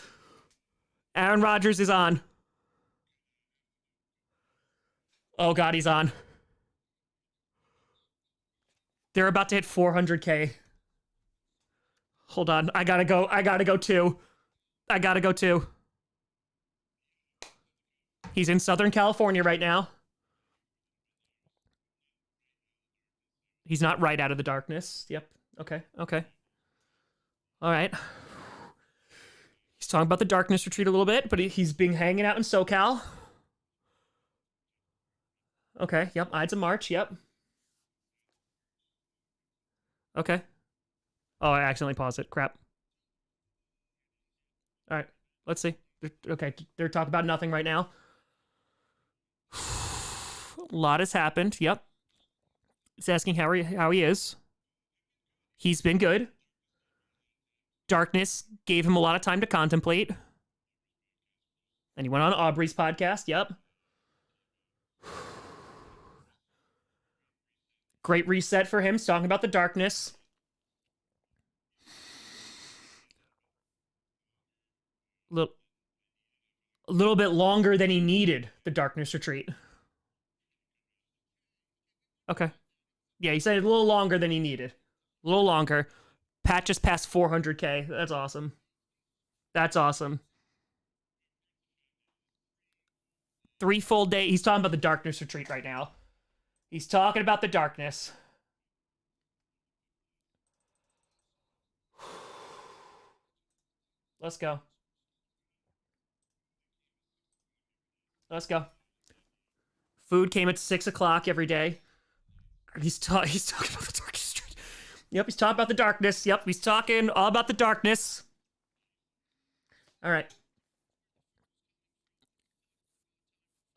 Aaron Rodgers is on. Oh, God, he's on. They're about to hit 400K. Hold on. I gotta go. I gotta go too. I gotta go too. He's in Southern California right now. He's not right out of the darkness. Yep. Okay. Okay. All right. He's talking about the darkness retreat a little bit, but he's been hanging out in SoCal. Okay. Yep. Ides of March. Yep. Okay. Oh, I accidentally paused it. Crap. All right. Let's see. Okay. They're talking about nothing right now. A lot has happened. Yep. He's asking how he is. He's been good. Darkness gave him a lot of time to contemplate. And he went on Aubrey's podcast. Yep. Great reset for him. He's talking about the darkness. A little bit longer than he needed the darkness retreat. Okay. Yeah, he said a little longer than he needed. A little longer. Pat just passed 400K. That's awesome. That's awesome. 3 full days. He's talking about the darkness retreat right now. He's talking about the darkness. Let's go. Let's go. Food came at 6 o'clock every day. He's talking about the darkness street. Yep, he's talking about the darkness. Yep, he's talking all about the darkness. All right.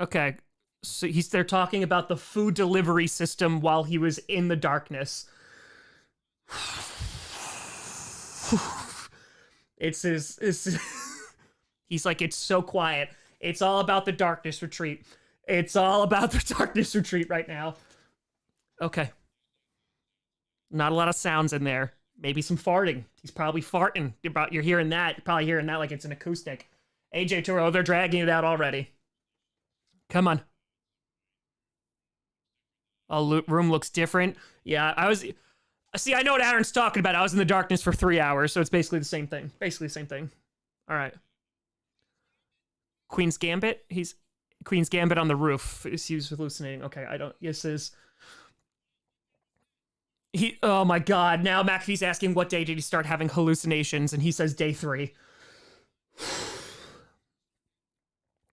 Okay. So they're talking about the food delivery system while he was in the darkness. It's his he's like, it's so quiet. It's all about the darkness retreat. It's all about the darkness retreat right now. Okay. Not a lot of sounds in there. Maybe some farting. He's probably farting. You're hearing that. You're probably hearing that like it's an acoustic. AJ Turo, they're dragging it out already. Come on. Oh, room looks different. Yeah, I know what Aaron's talking about. I was in the darkness for 3 hours, so it's basically the same thing. Basically the same thing. All right. Queen's Gambit? Queen's Gambit on the roof. He was hallucinating. Okay, oh my God. Now McAfee's asking what day did he start having hallucinations, and he says day 3.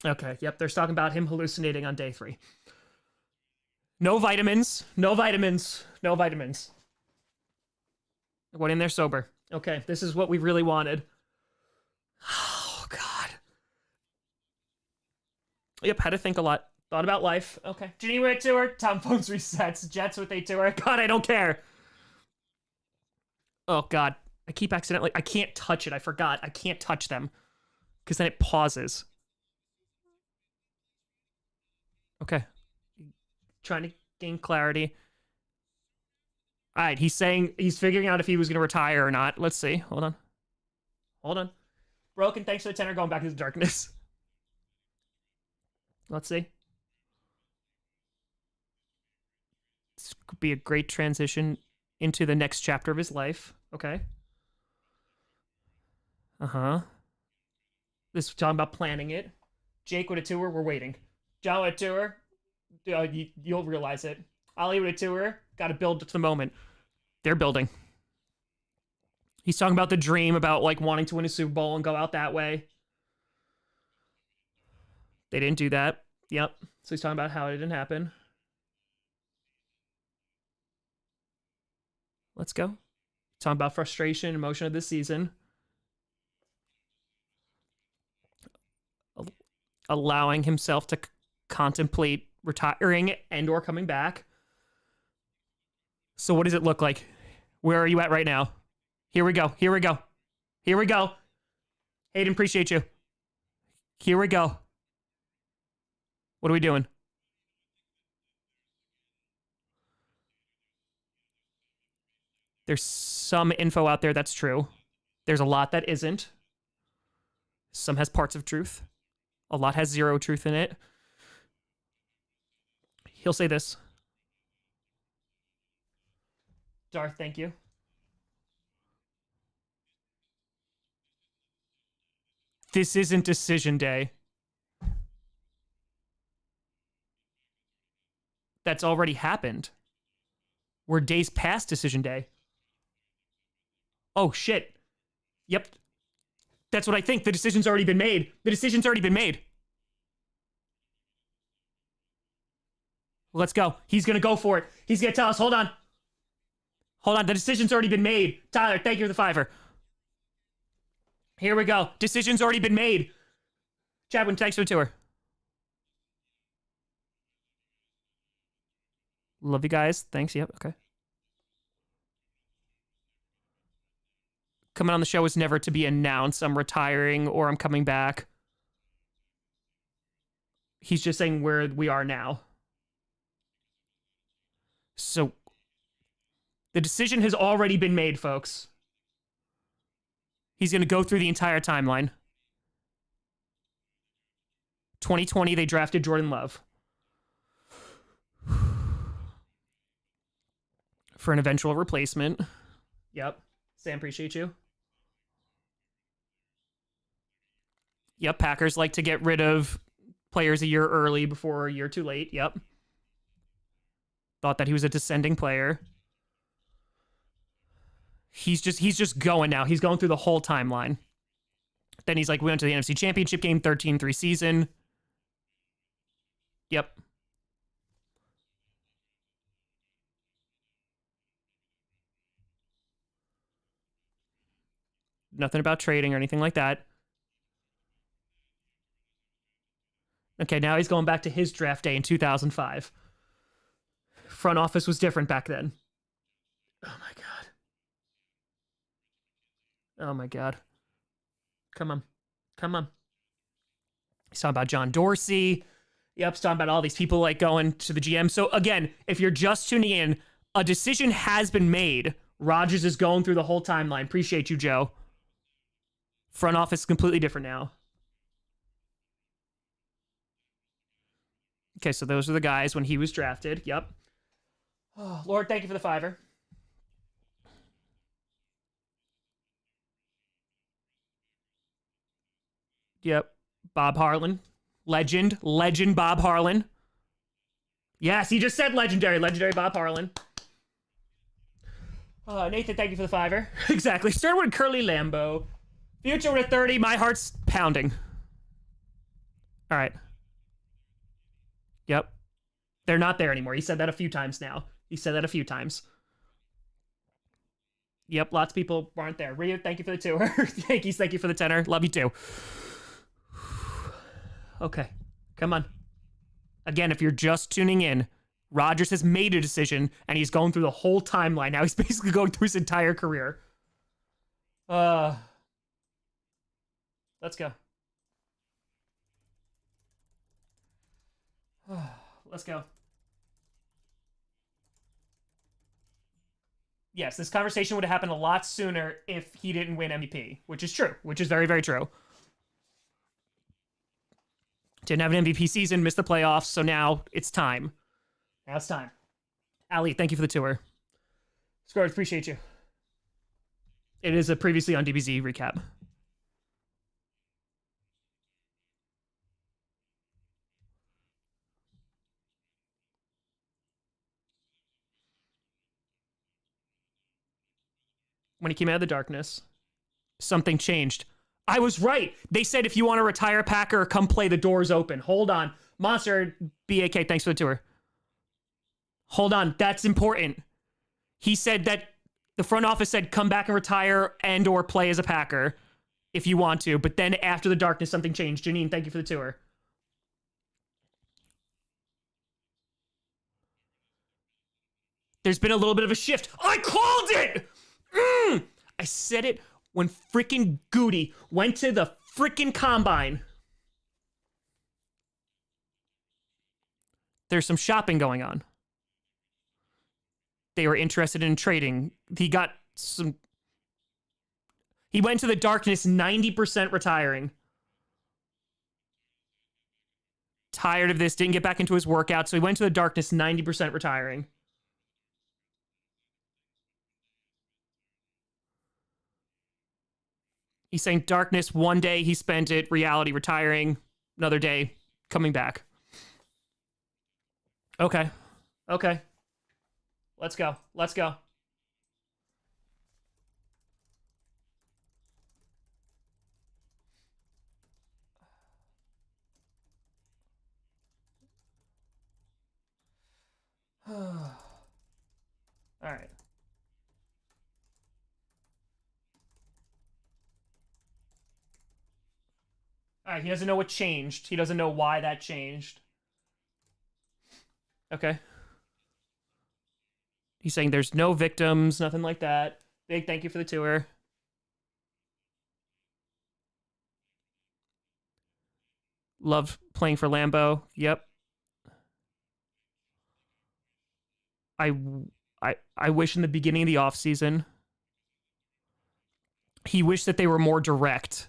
Okay, yep, they're talking about him hallucinating on day 3. No vitamins. No vitamins. No vitamins. Went in there sober. Okay, this is what we really wanted. Oh, God. Yep, had to think a lot. Thought about life. Okay. Geneva tour. Tom phones resets. Jets with a tour. God, I don't care. Oh, God. I keep accidentally... I can't touch it. I forgot. I can't touch them. Because then it pauses. Okay. Trying to gain clarity. All right, he's figuring out if he was going to retire or not. Let's see. Hold on. Broken, thanks for the tenor, going back into the darkness. Let's see. This could be a great transition into the next chapter of his life. Okay. This is talking about planning it. Jake with a tour, we're waiting. John with a tour, you'll realize it. Ollie with a tour, got to build to the moment. They're building. He's talking about the dream, about like wanting to win a Super Bowl and go out that way. They didn't do that. Yep. So he's talking about how it didn't happen. Let's go. Talking about frustration, emotion of this season. Allowing himself to contemplate retiring and or coming back. So what does it look like? Where are you at right now? Here we go. Hayden, appreciate you. Here we go. What are we doing? There's some info out there that's true. There's a lot that isn't. Some has parts of truth. A lot has zero truth in it. He'll say this. Darth, thank you. This isn't decision day. That's already happened. We're days past decision day. Oh, shit. Yep. That's what I think. The decision's already been made. Let's go. He's going to go for it. He's going to tell us. Hold on. The decision's already been made. Tyler, thank you for the $5. Here we go. Decision's already been made. Chadwin, thanks for the tour. Love you guys. Thanks. Yep. Okay. Coming on the show is never to be announced. I'm retiring or I'm coming back. He's just saying where we are now. So the decision has already been made, folks. He's going to go through the entire timeline. 2020, they drafted Jordan Love for an eventual replacement. Yep. Sam, appreciate you. Yep, Packers like to get rid of players a year early before a year too late. Yep. Thought that he was a descending player. He's just going now. He's going through the whole timeline. Then he's like, we went to the NFC Championship game, 13-3 season. Yep. Nothing about trading or anything like that. Okay, now he's going back to his draft day in 2005. Front office was different back then. Oh my God. Oh my God. Come on. Come on. He's talking about John Dorsey. Yep, he's talking about all these people like going to the GM. So again, if you're just tuning in, a decision has been made. Rodgers is going through the whole timeline. Appreciate you, Joe. Front office is completely different now. Okay, so those are the guys when he was drafted. Yep. Oh, Lord, thank you for the $5. Yep. Bob Harlan. Legend Bob Harlan. Yes, he just said legendary Bob Harlan. Nathan, thank you for the $5. Exactly. Started with Curly Lambeau. Future with 30. My heart's pounding. All right. Yep. They're not there anymore. He said that a few times now. Yep, lots of people aren't there. Ryu, thank you for the tour. Yankees, thank you for the tenor. Love you too. Okay, come on. Again, if you're just tuning in, Rodgers has made a decision, and he's going through the whole timeline. Now he's basically going through his entire career. Let's go. Let's go. Yes, this conversation would have happened a lot sooner if he didn't win MVP, which is true, which is very, very true. Didn't have an MVP season, missed the playoffs, so now it's time. Now it's time. Ali, thank you for the tour. Scores, appreciate you. It is a previously on DBZ recap. When he came out of the darkness, something changed. I was right. They said if you want to retire a Packer, come play, the doors open. Hold on. Monster BAK, thanks for the tour. Hold on. That's important. He said that the front office said come back and retire and or play as a Packer if you want to. But then after the darkness, something changed. Janine, thank you for the tour. There's been a little bit of a shift. I called it! I said it when freaking Goody went to the freaking combine. There's some shopping going on. They were interested in trading. He went to the darkness 90% retiring. Tired of this, didn't get back into his workout, so he went to the darkness 90% retiring. He's saying darkness, one day he spent it, reality retiring, another day coming back. Okay. Okay. Let's go. Let's go. All right. All right, he doesn't know what changed. He doesn't know why that changed. Okay. He's saying there's no victims, nothing like that. Big thank you for the tour. Loved playing for Lambeau. Yep. I wish in the beginning of the offseason, he wished that they were more direct.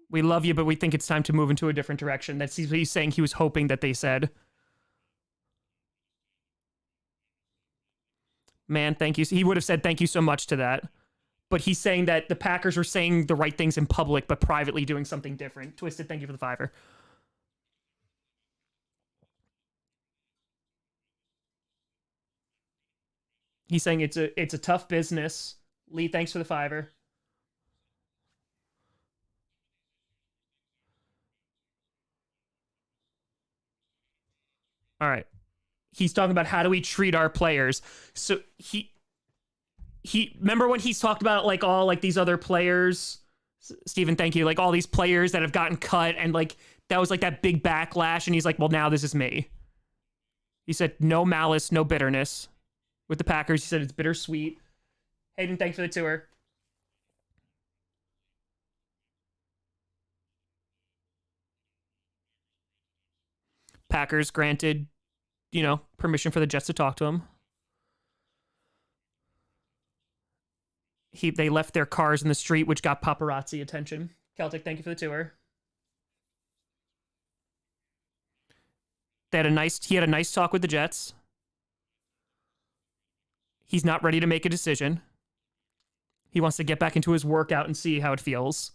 We love you, but we think it's time to move into a different direction. That's what he's saying. He was hoping that they said. Man, thank you. He would have said thank you so much to that. But he's saying that the Packers were saying the right things in public, but privately doing something different. Twisted, thank you for the $5. He's saying it's a tough business. Lee, thanks for the $5. All right. He's talking about how do we treat our players. So he remember when he's talked about like all like these other players, Steven, thank you, like all these players that have gotten cut and like that was like that big backlash, and he's like, well, now this is me. He said no malice, no bitterness with the Packers. He said it's bittersweet. Hayden, thanks for the tour. Packers granted, permission for the Jets to talk to him. They left their cars in the street, which got paparazzi attention. Celtic, thank you for the tour. He had a nice talk with the Jets. He's not ready to make a decision. He wants to get back into his workout and see how it feels.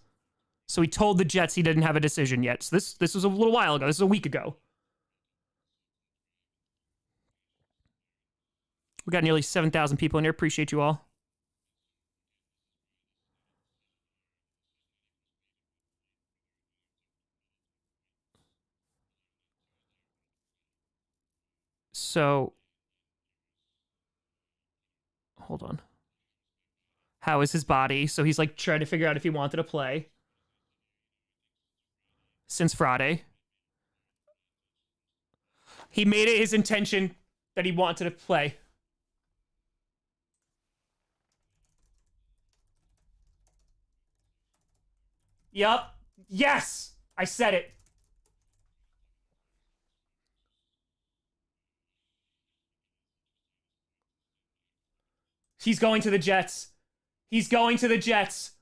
So he told the Jets he didn't have a decision yet. So this was a little while ago. This is a week ago. We got nearly 7,000 people in here. Appreciate you all. So, hold on. How is his body? So he's like trying to figure out if he wanted to play since Friday. He made it his intention that he wanted to play. Yup. Yes! I said it. He's going to the Jets. He's going to the Jets.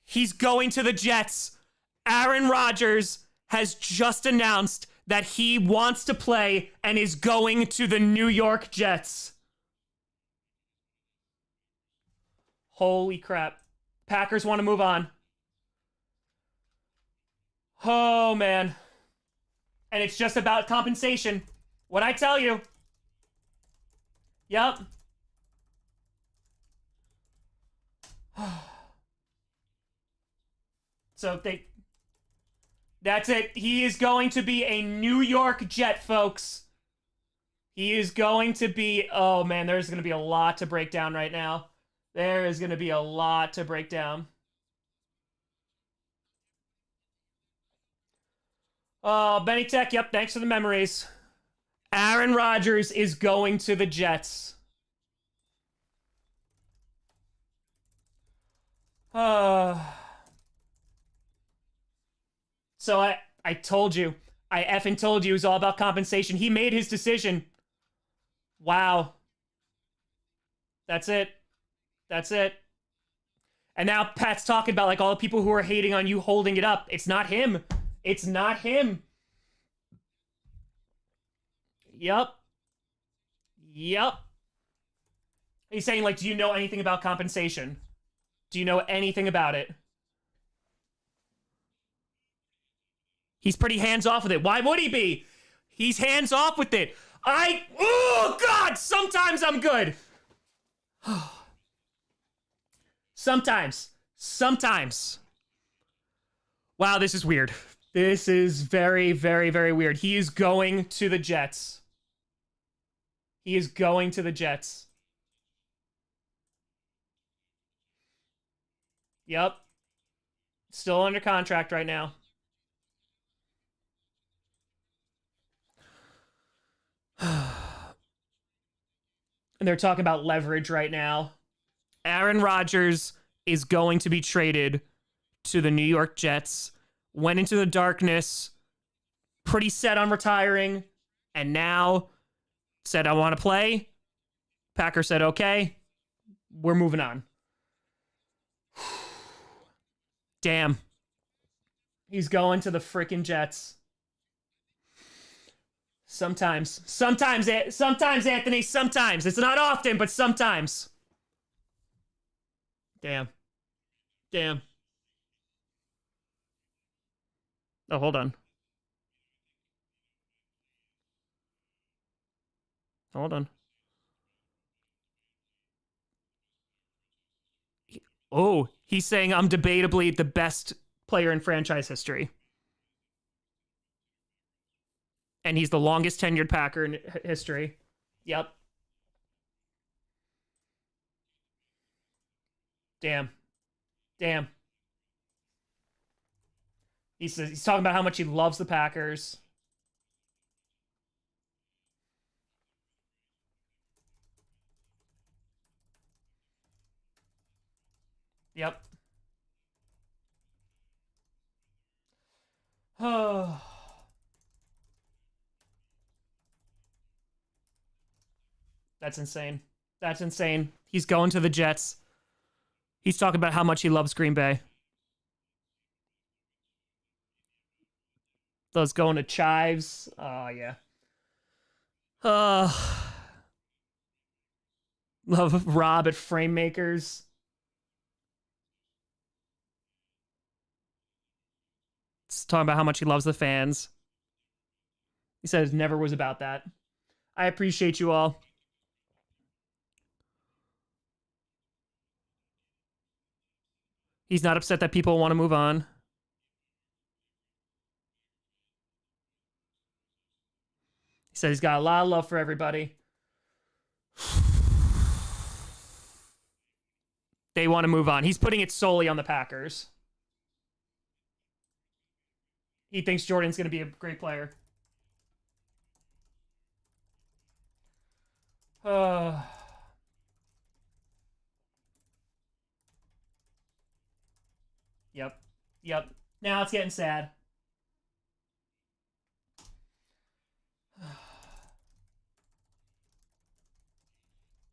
He's going to the Jets. Aaron Rodgers has just announced that he wants to play and is going to the New York Jets. Holy crap. Packers want to move on. Oh, man. And it's just about compensation. What'd I tell you? Yep. So that's it. He is going to be a New York Jet, folks. He is going to be, oh man, there's going to be a lot to break down right now. There is going to be a lot to break down. Oh, Benny Tech, yep, thanks for the memories. Aaron Rodgers is going to the Jets. So I told you. I effing told you it was all about compensation. He made his decision. Wow. That's it. That's it. And now Pat's talking about like all the people who are hating on you holding it up. It's not him. It's not him. Yup. He's saying, like, do you know anything about compensation? Do you know anything about it? He's pretty hands-off with it. Why would he be? He's hands-off with it. Oh, God! Sometimes I'm good. Sometimes. Wow, this is weird. This is very, very, very weird. He is going to the Jets. He is going to the Jets. Yep. Still under contract right now. And they're talking about leverage right now. Aaron Rodgers is going to be traded to the New York Jets. Went into the darkness, pretty set on retiring, and now said, I want to play. Packer said, okay, we're moving on. Damn. He's going to the freaking Jets. Sometimes, Anthony, sometimes. It's not often, but sometimes. Damn. Oh, hold on. Oh, he's saying I'm debatably the best player in franchise history. And he's the longest tenured Packer in history. Yep. Damn. He's talking about how much he loves the Packers. Yep. Oh. That's insane. That's insane. He's going to the Jets. He's talking about how much he loves Green Bay. Those going to Chives. Oh, yeah. Love Rob at Frame Makers. He's talking about how much he loves the fans. He says never was about that. I appreciate you all. He's not upset that people want to move on. He said he's got a lot of love for everybody. They want to move on. He's putting it solely on the Packers. He thinks Jordan's going to be a great player. Yep. Yep. Now it's getting sad.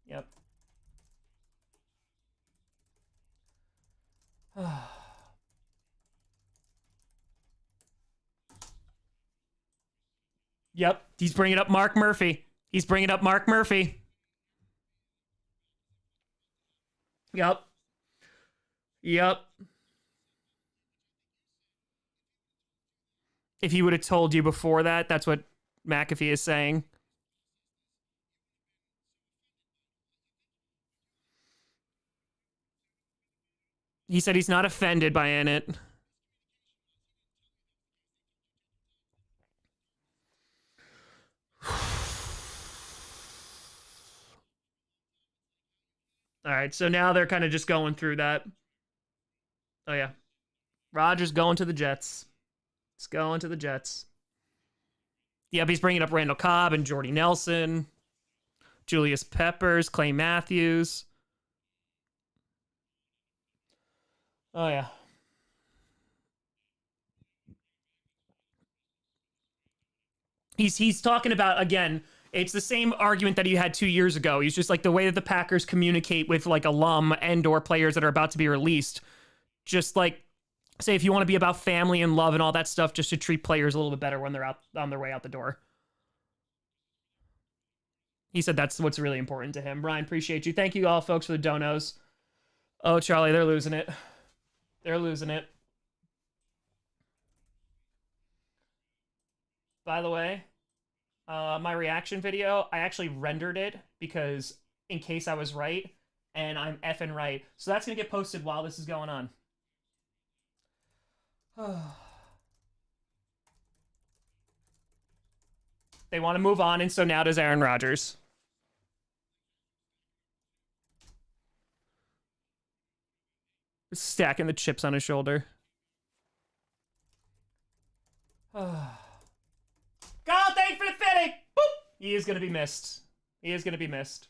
Yep. Yep. He's bringing up Mark Murphy. He's bringing up Mark Murphy. Yep. Yep. If he would have told you before that, that's what McAfee is saying. He said he's not offended by it. All right, so now they're kind of just going through that. Oh, yeah. Rodgers going to the Jets. He's going to the Jets. Yep, he's bringing up Randall Cobb and Jordy Nelson, Julius Peppers, Clay Matthews. Oh, yeah. He's talking about, again, it's the same argument that he had 2 years ago. He's just like the way that the Packers communicate with like alum and or players that are about to be released. Just like, say, if you want to be about family and love and all that stuff, just to treat players a little bit better when they're out on their way out the door. He said that's what's really important to him. Ryan, appreciate you. Thank you all, folks, for the donos. Oh, Charlie, they're losing it. They're losing it. By the way, my reaction video, I actually rendered it because in case I was right, and I'm effing right. So that's going to get posted while this is going on. They want to move on, and so now does Aaron Rodgers. Stacking the chips on his shoulder. God, thank you for the fitting! Boop! He is going to be missed. He is going to be missed.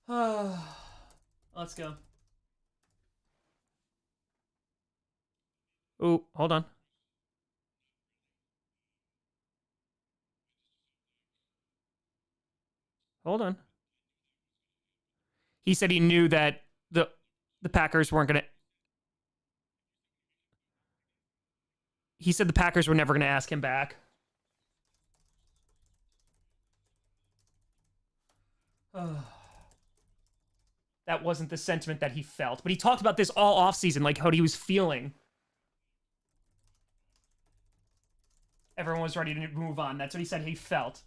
Let's go. Ooh, hold on. Hold on. He said he knew that the Packers weren't going to... He said the Packers were never going to ask him back. That wasn't the sentiment that he felt. But he talked about this all offseason, like how he was feeling. Everyone was ready to move on. That's what he said he felt.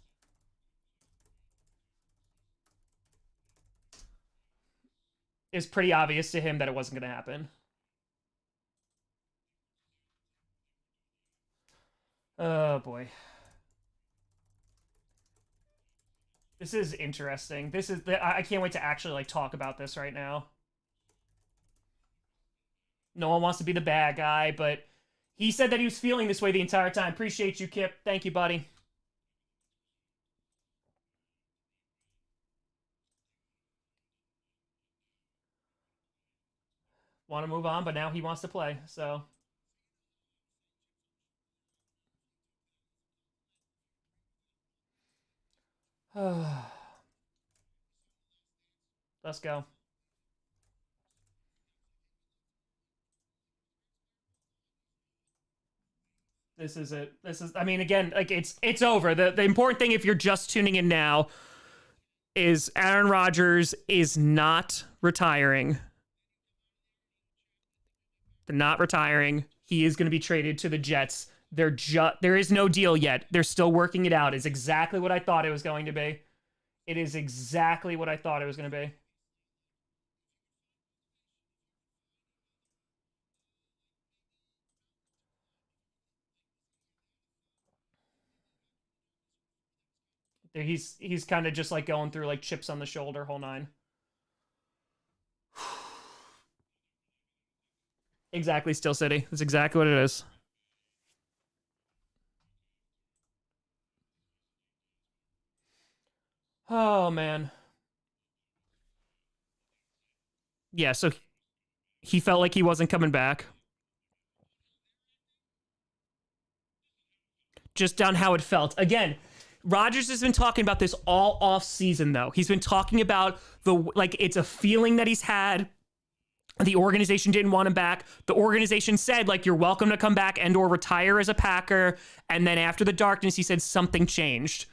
It was pretty obvious to him that it wasn't going to happen. Oh, boy. This is interesting. I can't wait to actually, like, talk about this right now. No one wants to be the bad guy, but he said that he was feeling this way the entire time. Appreciate you, Kip. Thank you, buddy. want to move on, but now he wants to play, so. Let's go. This is it. I mean, again, like it's over. The important thing, if you're just tuning in now, is Aaron Rodgers is not retiring. They're not retiring. He is going to be traded to the Jets. There is no deal yet. They're still working it out. It's exactly what I thought it was going to be. It is exactly what I thought it was going to be. He's kind of just like going through like chips on the shoulder, whole nine. Exactly, Steel City. That's exactly what it is. Oh, man. Yeah, so he felt like he wasn't coming back. Just on how it felt. Again, Rodgers has been talking about this all off season, though. He's been talking about it's a feeling that he's had. The organization didn't want him back. The organization said, like, you're welcome to come back and or retire as a Packer. And then after the darkness, he said something changed.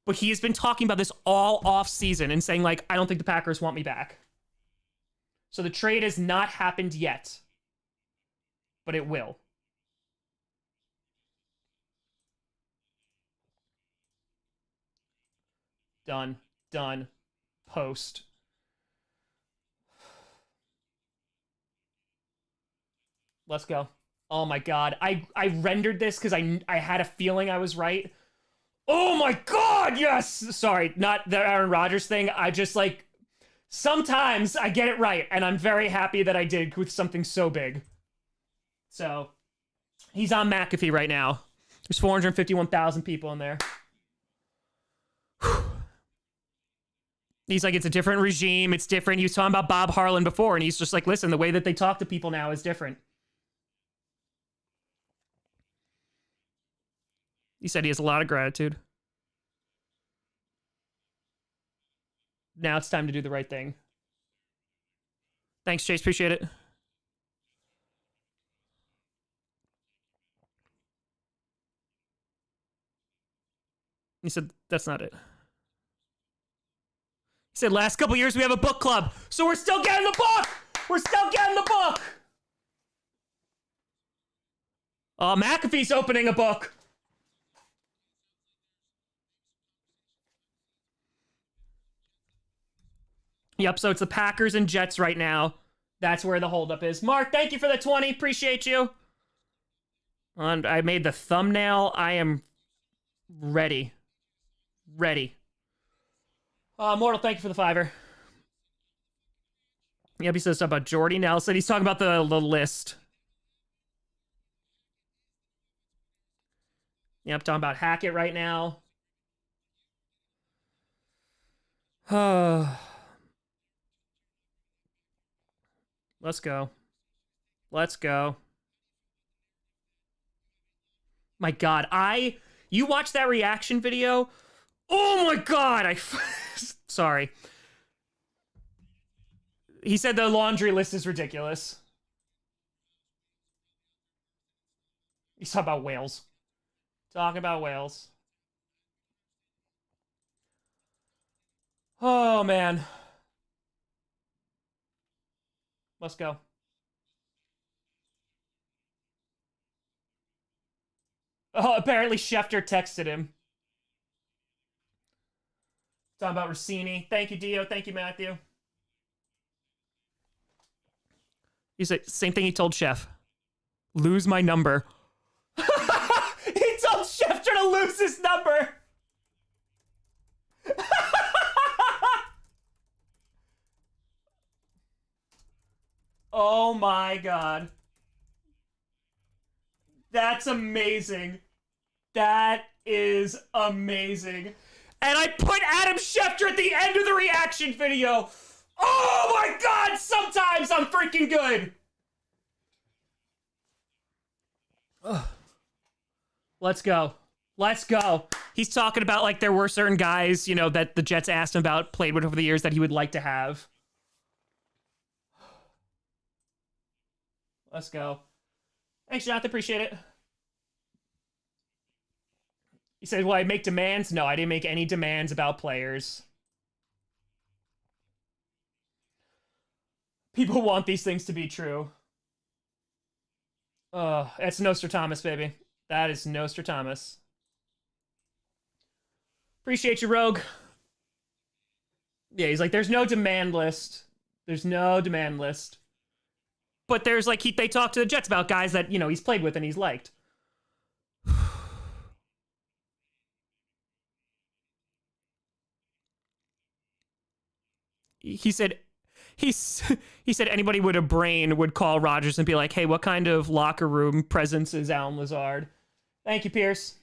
But he has been talking about this all off season and saying, like, I don't think the Packers want me back. So the trade has not happened yet. But it will. Done. Done. Post. Let's go. Oh my God. I rendered this because I had a feeling I was right. Oh my God, yes! Sorry, not the Aaron Rodgers thing. I just like, sometimes I get it right, and I'm very happy that I did with something so big. So, he's on McAfee right now. There's 451,000 people in there. He's like, it's a different regime, it's different. He was talking about Bob Harlan before, and he's just like, listen, the way that they talk to people now is different. He said he has a lot of gratitude. Now it's time to do the right thing. Thanks, Chase. Appreciate it. He said, that's not it. He said, last couple years we have a book club. So we're still getting the book. We're still getting the book. McAfee's opening a book. Yep, so it's the Packers and Jets right now. That's where the holdup is. Mark, thank you for the 20. Appreciate you. And I made the thumbnail. I am ready. Ready. Mortal, thank you for the 5. Yep, he says stuff about Jordy Nelson. He's talking about the list. Yep, talking about Hackett right now. Let's go. Let's go. My God, you watched that reaction video? Oh my God, sorry. He said the laundry list is ridiculous. He's talking about whales. Talking about whales. Oh, man. Let's go. Oh, apparently Schefter texted him. Talking about Rossini. Thank you, Dio. Thank you, Matthew. He said, same thing he told Chef. Lose my number. He told Schefter to lose his number. Oh my God. That's amazing. That is amazing. And I put Adam Schefter at the end of the reaction video. Oh my God, sometimes I'm freaking good. Let's go. Let's go. He's talking about like there were certain guys, you know, that the Jets asked him about, played with over the years that he would like to have. Let's go. Thanks, Jonathan. Appreciate it. He said, well, I make demands? No, I didn't make any demands about players. People want these things to be true. That's Nostradamus, baby. That is Nostradamus. Appreciate you, Rogue. Yeah, he's like, there's no demand list. There's no demand list. But there's like, they talk to the Jets about guys that, you know, he's played with and he's liked. He said anybody with a brain would call Rodgers and be like, hey, what kind of locker room presence is Alan Lazard? Thank you, Pierce.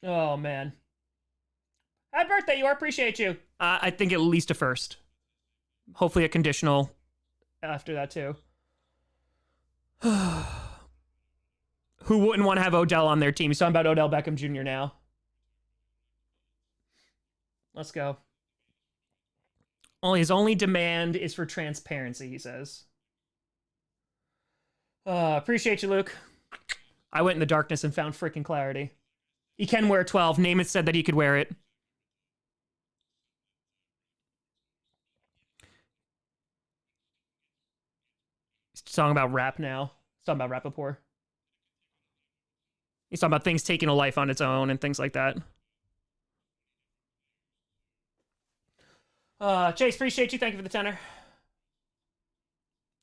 Oh, man. Happy birthday, you. Appreciate you. I think at least a first. Hopefully a conditional after that, too. Who wouldn't want to have Odell on their team? He's talking about Odell Beckham Jr. now. Let's go. His only demand is for transparency, he says. Appreciate you, Luke. I went in the darkness and found freaking clarity. He can wear 12. Namath said that he could wear it. He's talking about rap now. He's talking about Rappaport. He's talking about things taking a life on its own and things like that. Chase, appreciate you. Thank you for the tenor.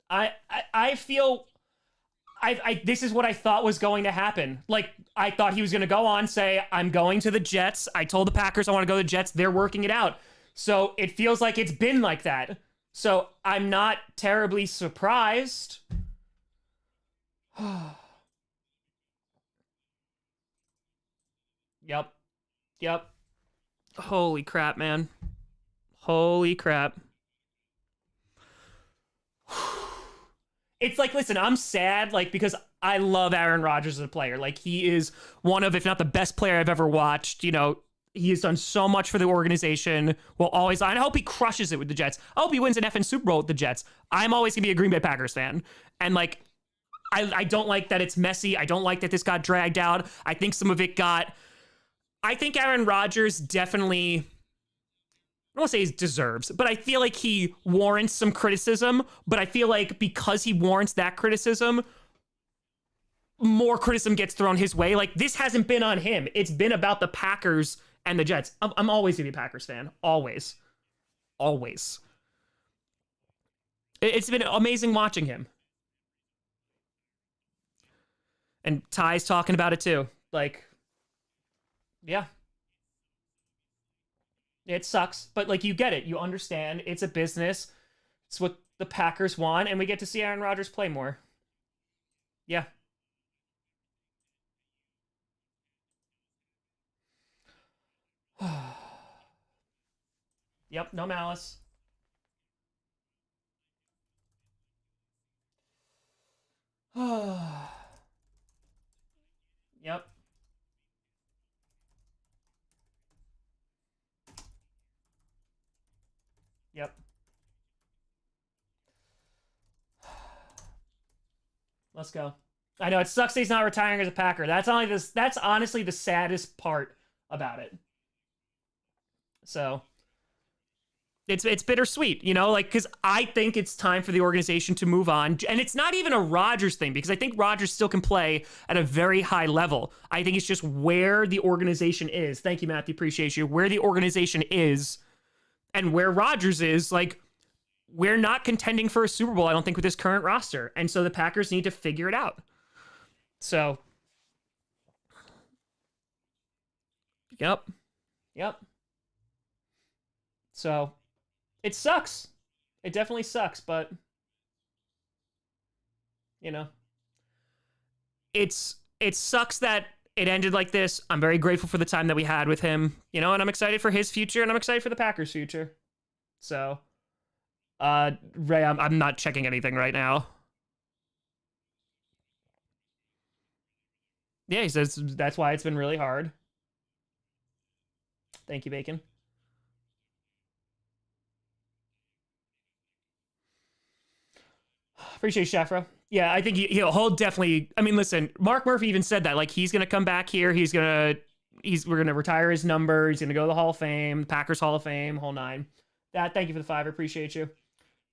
I feel this is what I thought was going to happen. Like, I thought he was going to go on, say, I'm going to the Jets. I told the Packers I want to go to the Jets. They're working it out. So it feels like it's been like that. So I'm not terribly surprised. Yep. Holy crap, man. Holy crap. It's like, listen, I'm sad, like, because I love Aaron Rodgers as a player. Like, he is one of, if not the best player I've ever watched. You know, he has done so much for the organization. Will always, I hope he crushes it with the Jets. I hope he wins an effing Super Bowl with the Jets. I'm always gonna be a Green Bay Packers fan. And like, I don't like that it's messy. I don't like that this got dragged out. I think some of it got, I think Aaron Rodgers definitely, I don't want to say he deserves, but I feel like he warrants some criticism. But I feel like because he warrants that criticism, more criticism gets thrown his way. Like, this hasn't been on him. It's been about the Packers and the Jets. I'm always going to be a Packers fan. Always. Always. It's been amazing watching him. And Ty's talking about it too. Like, yeah. It sucks, but like, you get it. You understand. It's a business. It's what the Packers want, and we get to see Aaron Rodgers play more. Yeah. Yep, no malice. Yep. Yep. Let's go. I know it sucks that he's not retiring as a Packer. That's honestly the saddest part about it. So it's bittersweet, you know, like, because I think it's time for the organization to move on. And it's not even a Rodgers thing, because I think Rodgers still can play at a very high level. I think it's just where the organization is. Thank you, Matthew. Appreciate you. Where the organization is and where Rodgers is, like, we're not contending for a Super Bowl, I don't think, with this current roster. And so the Packers need to figure it out. So, yep. So, it sucks. It definitely sucks, but, you know, it sucks that it ended like this. I'm very grateful for the time that we had with him, you know, and I'm excited for his future, and I'm excited for the Packers' future. So, Ray, I'm not checking anything right now. Yeah, he says that's why it's been really hard. Thank you, Bacon. Appreciate Shafra. Yeah, I think he'll definitely. I mean, listen, Mark Murphy even said that. Like, he's gonna come back here. We're gonna retire his number. He's gonna go to the Hall of Fame, Packers Hall of Fame, whole nine. Thank you for the $5. Appreciate you,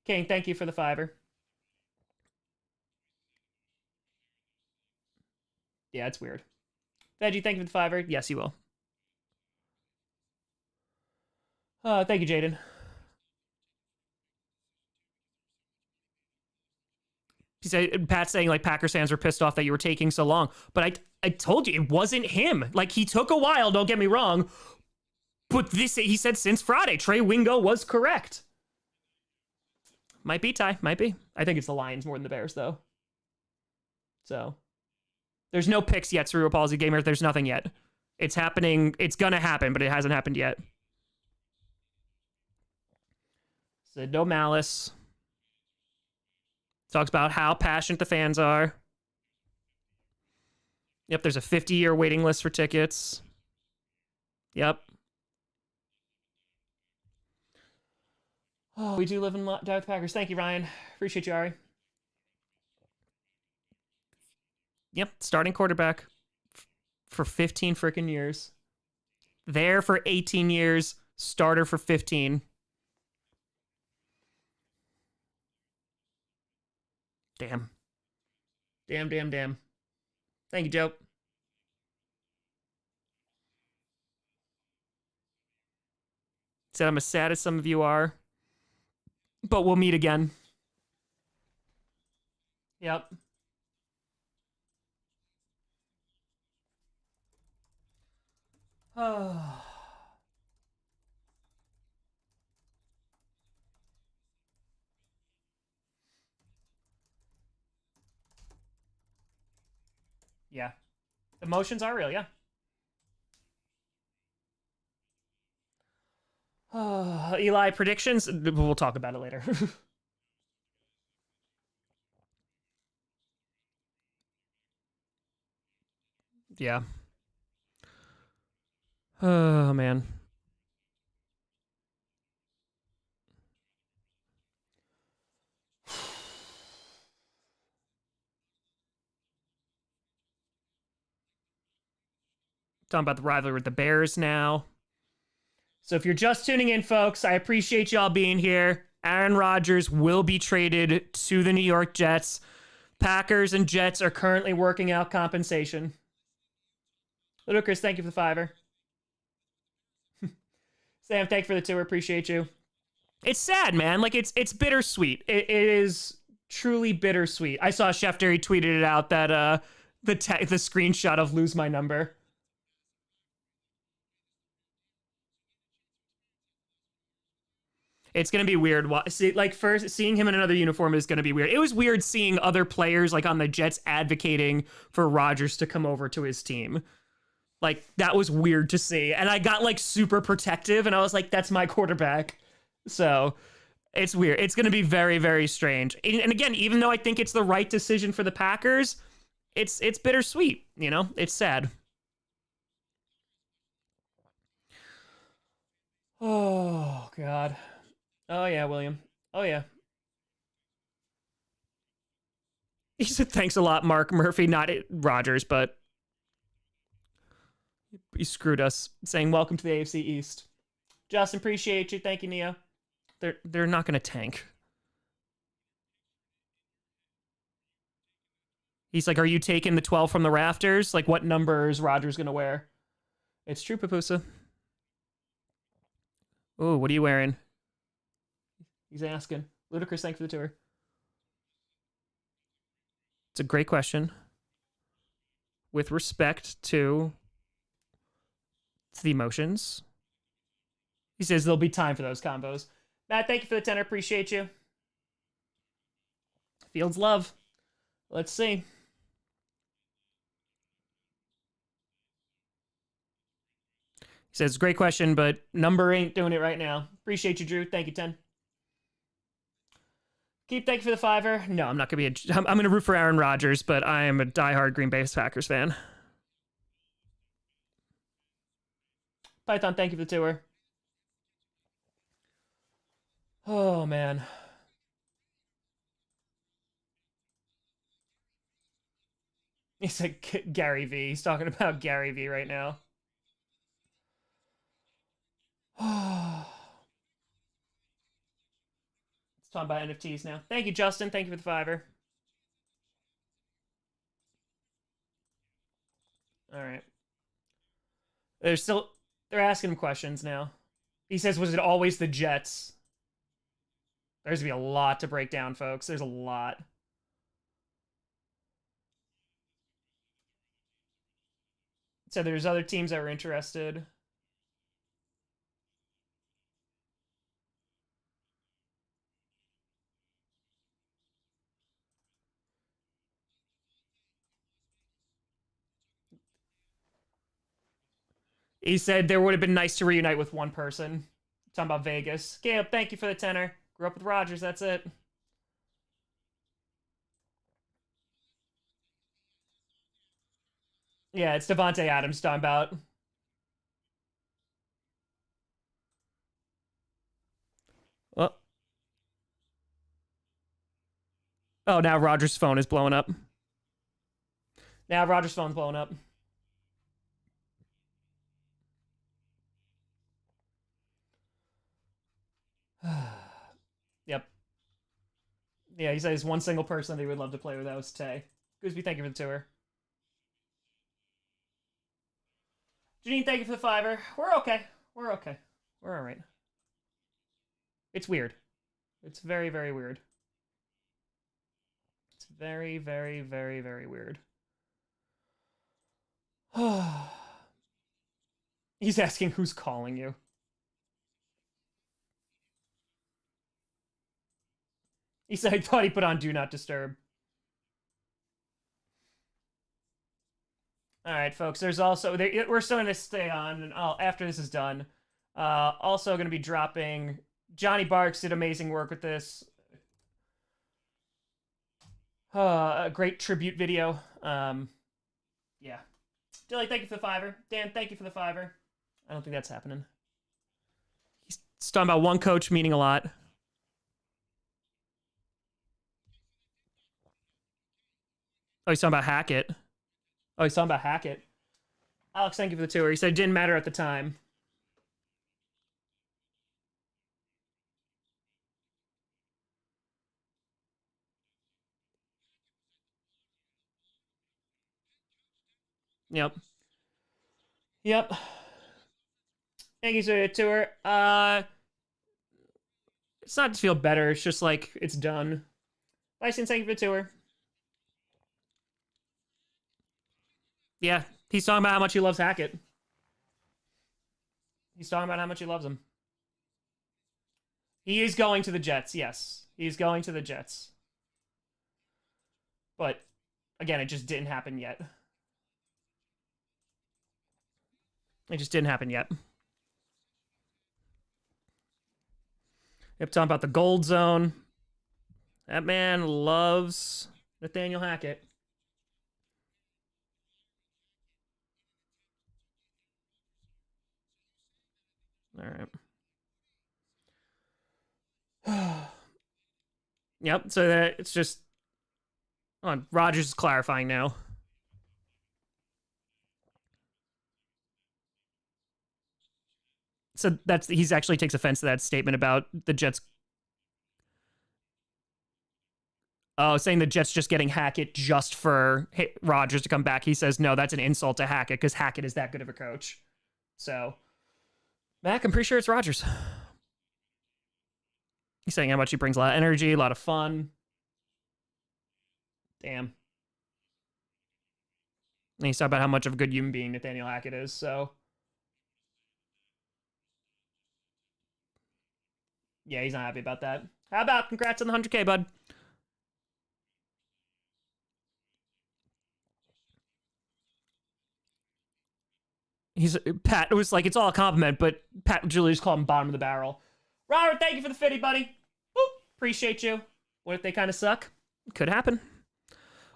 King. Thank you for the $5. Yeah, it's weird. Veggie, thank you for the $5. Yes, you will. Thank you, Jaden. He said, Pat saying like Packers fans are pissed off that you were taking so long, but I told you it wasn't him. Like, he took a while. Don't get me wrong, but he said since Friday, Trey Wingo was correct. Might be, Ty. Might be. I think it's the Lions more than the Bears, though. So there's no picks yet, Cerebral Palsy Gamer. There's nothing yet. It's happening. It's gonna happen, but it hasn't happened yet. So no malice. Talks about how passionate the fans are. Yep, there's a 50-year waiting list for tickets. Yep. Oh, we do live and die with the Packers. Thank you, Ryan. Appreciate you, Ari. Yep, starting quarterback for 15 freaking years. There for 18 years. Starter for 15. Damn. Damn. Thank you, Joe. Said I'm as sad as some of you are, but we'll meet again. Yep. Oh. Yeah. Emotions are real, yeah. Eli, predictions? We'll talk about it later. Yeah. Oh, man. Talking about the rivalry with the Bears now. So if you're just tuning in, folks, I appreciate y'all being here. Aaron Rodgers will be traded to the New York Jets. Packers and Jets are currently working out compensation. Ludacris, thank you for the $5. Sam, thank you for the $2. Appreciate you. It's sad, man. Like, it's bittersweet. It is truly bittersweet. I saw Schefter, he tweeted it out that the screenshot of lose my number. It's going to be weird. First, seeing him in another uniform is going to be weird. It was weird seeing other players, like, on the Jets advocating for Rodgers to come over to his team. Like, that was weird to see. And I got, like, super protective, and I was like, that's my quarterback. So, it's weird. It's going to be very, very strange. And again, even though I think it's the right decision for the Packers, it's bittersweet, you know? It's sad. Oh, God. Oh, yeah, William. Oh, yeah. He said, thanks a lot, Mark Murphy, not Rodgers, but he screwed us, saying, welcome to the AFC East. Justin, appreciate you. Thank you, Neo. They're not going to tank. He's like, are you taking the 12 from the rafters? Like, what number is Rodgers going to wear? It's true, Papusa. Ooh, what are you wearing? He's asking. Ludacris, thank you for the tour. It's a great question. With respect to the emotions. He says there'll be time for those combos. Matt, thank you for the 10. Appreciate you. Fields love. Let's see. He says, great question, but number ain't doing it right now. Appreciate you, Drew. Thank you, 10. Keep, thank you for the $5. No, I'm not going to be I'm going to root for Aaron Rodgers, but I am a diehard Green Bay Packers fan. Python, thank you for the tour. Oh, man. He's like Gary V. He's talking about Gary V right now. It's talking about NFTs now. Thank you, Justin. Thank you for the $5. All right. They're asking him questions now. He says, was it always the Jets? There's gonna be a lot to break down, folks. There's a lot. So there's other teams that were interested. He said there would have been nice to reunite with one person. Talking about Vegas. Caleb, thank you for the tenor. Grew up with Rodgers, that's it. Yeah, it's Devontae Adams talking about. Oh. Oh, now Rodgers' phone is blowing up. Now Rodgers' phone's blowing up. Yep. Yeah, he says one single person that he would love to play with, that was Tay. Gooseby, thank you for the tour. Janine, thank you for the $5. We're okay. We're okay. We're alright. It's weird. It's very, very weird. It's very, very, very, very weird. He's asking who's calling you. He said he thought he put on Do Not Disturb. All right, folks. There's also we're still gonna stay on, and after this is done, also gonna be dropping. Johnny Barks did amazing work with this. A great tribute video. Yeah. Dilly, thank you for the $5. Dan, thank you for the $5. I don't think that's happening. He's talking about one coach meaning a lot. Oh, he's talking about Hackett. Oh, he's talking about Hackett. Alex, thank you for the tour. He said it didn't matter at the time. Yep. Yep. Thank you for the tour. It's not to feel better. It's just like it's done. License, thank you for the tour. Yeah, he's talking about how much he loves Hackett. He's talking about how much he loves him. He is going to the Jets, yes. He's going to the Jets. But, again, it just didn't happen yet. It just didn't happen yet. Yep, talking about the gold zone. That man loves Nathaniel Hackett. All right. Yep, so that it's just Rodgers is clarifying now. So he's actually takes offense to that statement about the Jets. Oh, saying the Jets just getting Hackett just for Rodgers to come back. He says, no, that's an insult to Hackett because Hackett is that good of a coach. So, Mac, I'm pretty sure it's Rodgers. He's saying how much he brings a lot of energy, a lot of fun. Damn. And he's talking about how much of a good human being Nathaniel Hackett is, so. Yeah, he's not happy about that. How about congrats on the 100K, bud? Pat was like, it's all a compliment, but Pat Julius called him bottom of the barrel. Robert, thank you for the 50, buddy. Boop, appreciate you. What if they kind of suck? Could happen.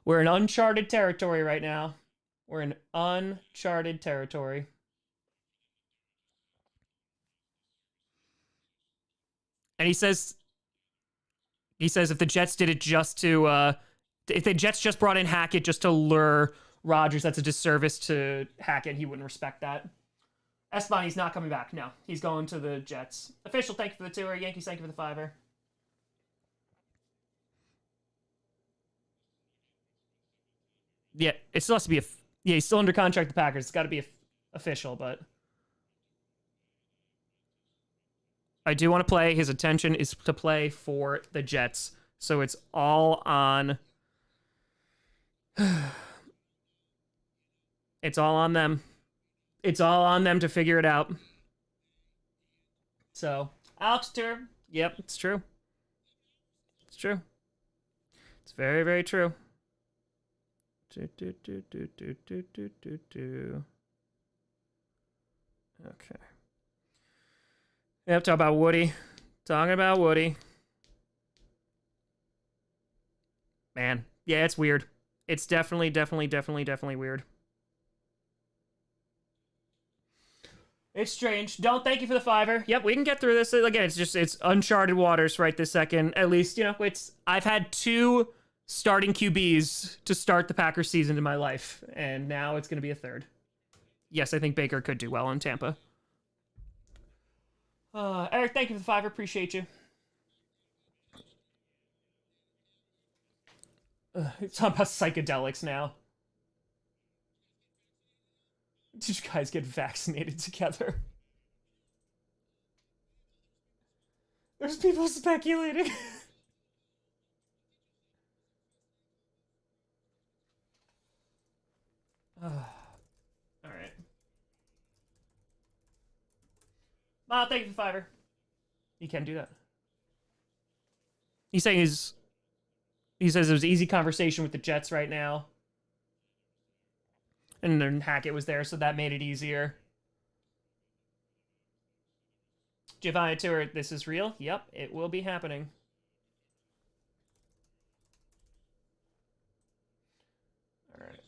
We're in uncharted territory right now. We're in uncharted territory. And he says if the Jets did it just to, if the Jets just brought in Hackett just to lure Rodgers, that's a disservice to Hackett. He wouldn't respect that. Espany's not coming back. No, he's going to the Jets. Official, thank you for the tour. Yankees, thank you for the $5. Yeah, it still has to be yeah, he's still under contract with the Packers. It's got to be official, but I do want to play. His intention is to play for the Jets. So it's all on it's all on them. It's all on them to figure it out. So, Alex Tour. Yep, it's true. It's true. It's very, very true. Okay. Yep, talking about Woody. Talking about Woody. Man, yeah, it's weird. It's definitely weird. It's strange. Don't thank you for the $5. Yep, we can get through this. Again, it's uncharted waters right this second. At least, you know, I've had 2 starting QBs to start the Packers season in my life, and now it's going to be a 3rd. Yes, I think Baker could do well in Tampa. Eric, thank you for the $5. Appreciate you. It's talking about psychedelics now. Did you guys get vaccinated together? There's people speculating. All right. Well, thank you for the $5. You can do that. He's saying he says it was an easy conversation with the Jets right now. And then Hackett was there, so that made it easier. Giovanni Tour, this is real? Yep, it will be happening. All right.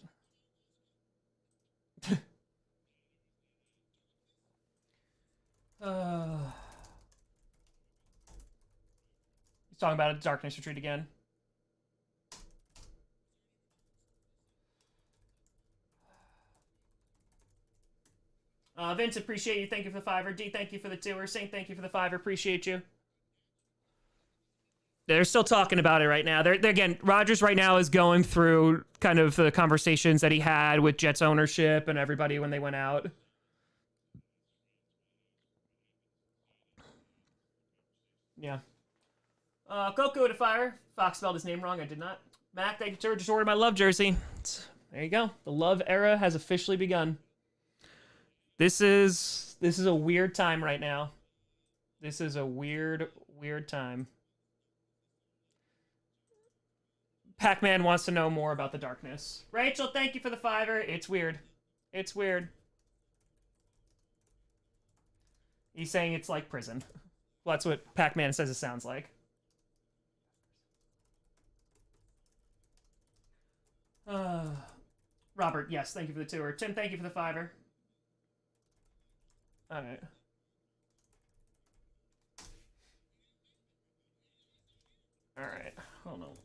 He's talking about a darkness retreat again. Vince, appreciate you. Thank you for the $5. D, thank you for the tour. Saint, thank you for the $5. Appreciate you. They're still talking about it right now. They're again, Rodgers right now is going through kind of the conversations that he had with Jets ownership and everybody when they went out. Yeah. Goku with a $5. Fox spelled his name wrong. I did not. Mac, thank you, sir. Just ordered my love jersey. There you go. The love era has officially begun. This is a weird time right now. This is a weird time. Pac-Man wants to know more about the darkness. Rachel, thank you for the $5. It's weird. It's weird. He's saying it's like prison. Well, that's what Pac-Man says it sounds like. Robert, yes, thank you for the tour. Tim, thank you for the $5. All right. All right. Hold on.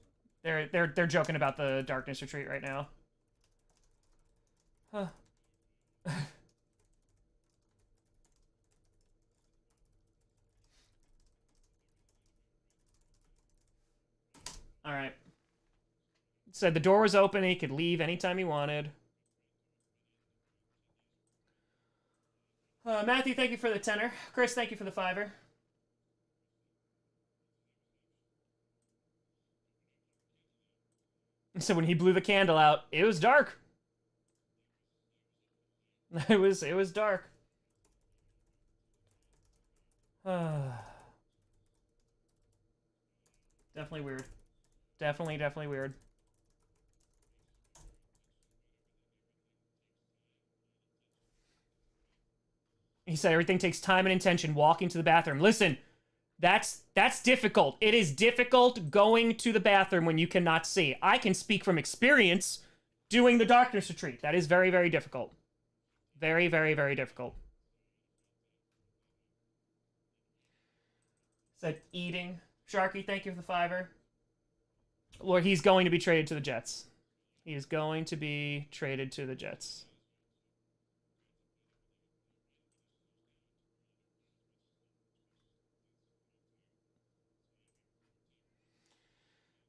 They're joking about the darkness retreat right now. Huh. All right. Said the door was open. He could leave anytime he wanted. Matthew, thank you for the $10. Chris, thank you for the $5. So when he blew the candle out, it was dark. It was dark. Definitely weird. Definitely weird. He said everything takes time and intention. Walking to the bathroom. Listen, that's difficult. It is difficult going to the bathroom when you cannot see. I can speak from experience doing the darkness retreat. That is very, very difficult. Very, very, very difficult. Said eating. Sharky, thank you for the $5. Well, he's going to be traded to the Jets. He is going to be traded to the Jets.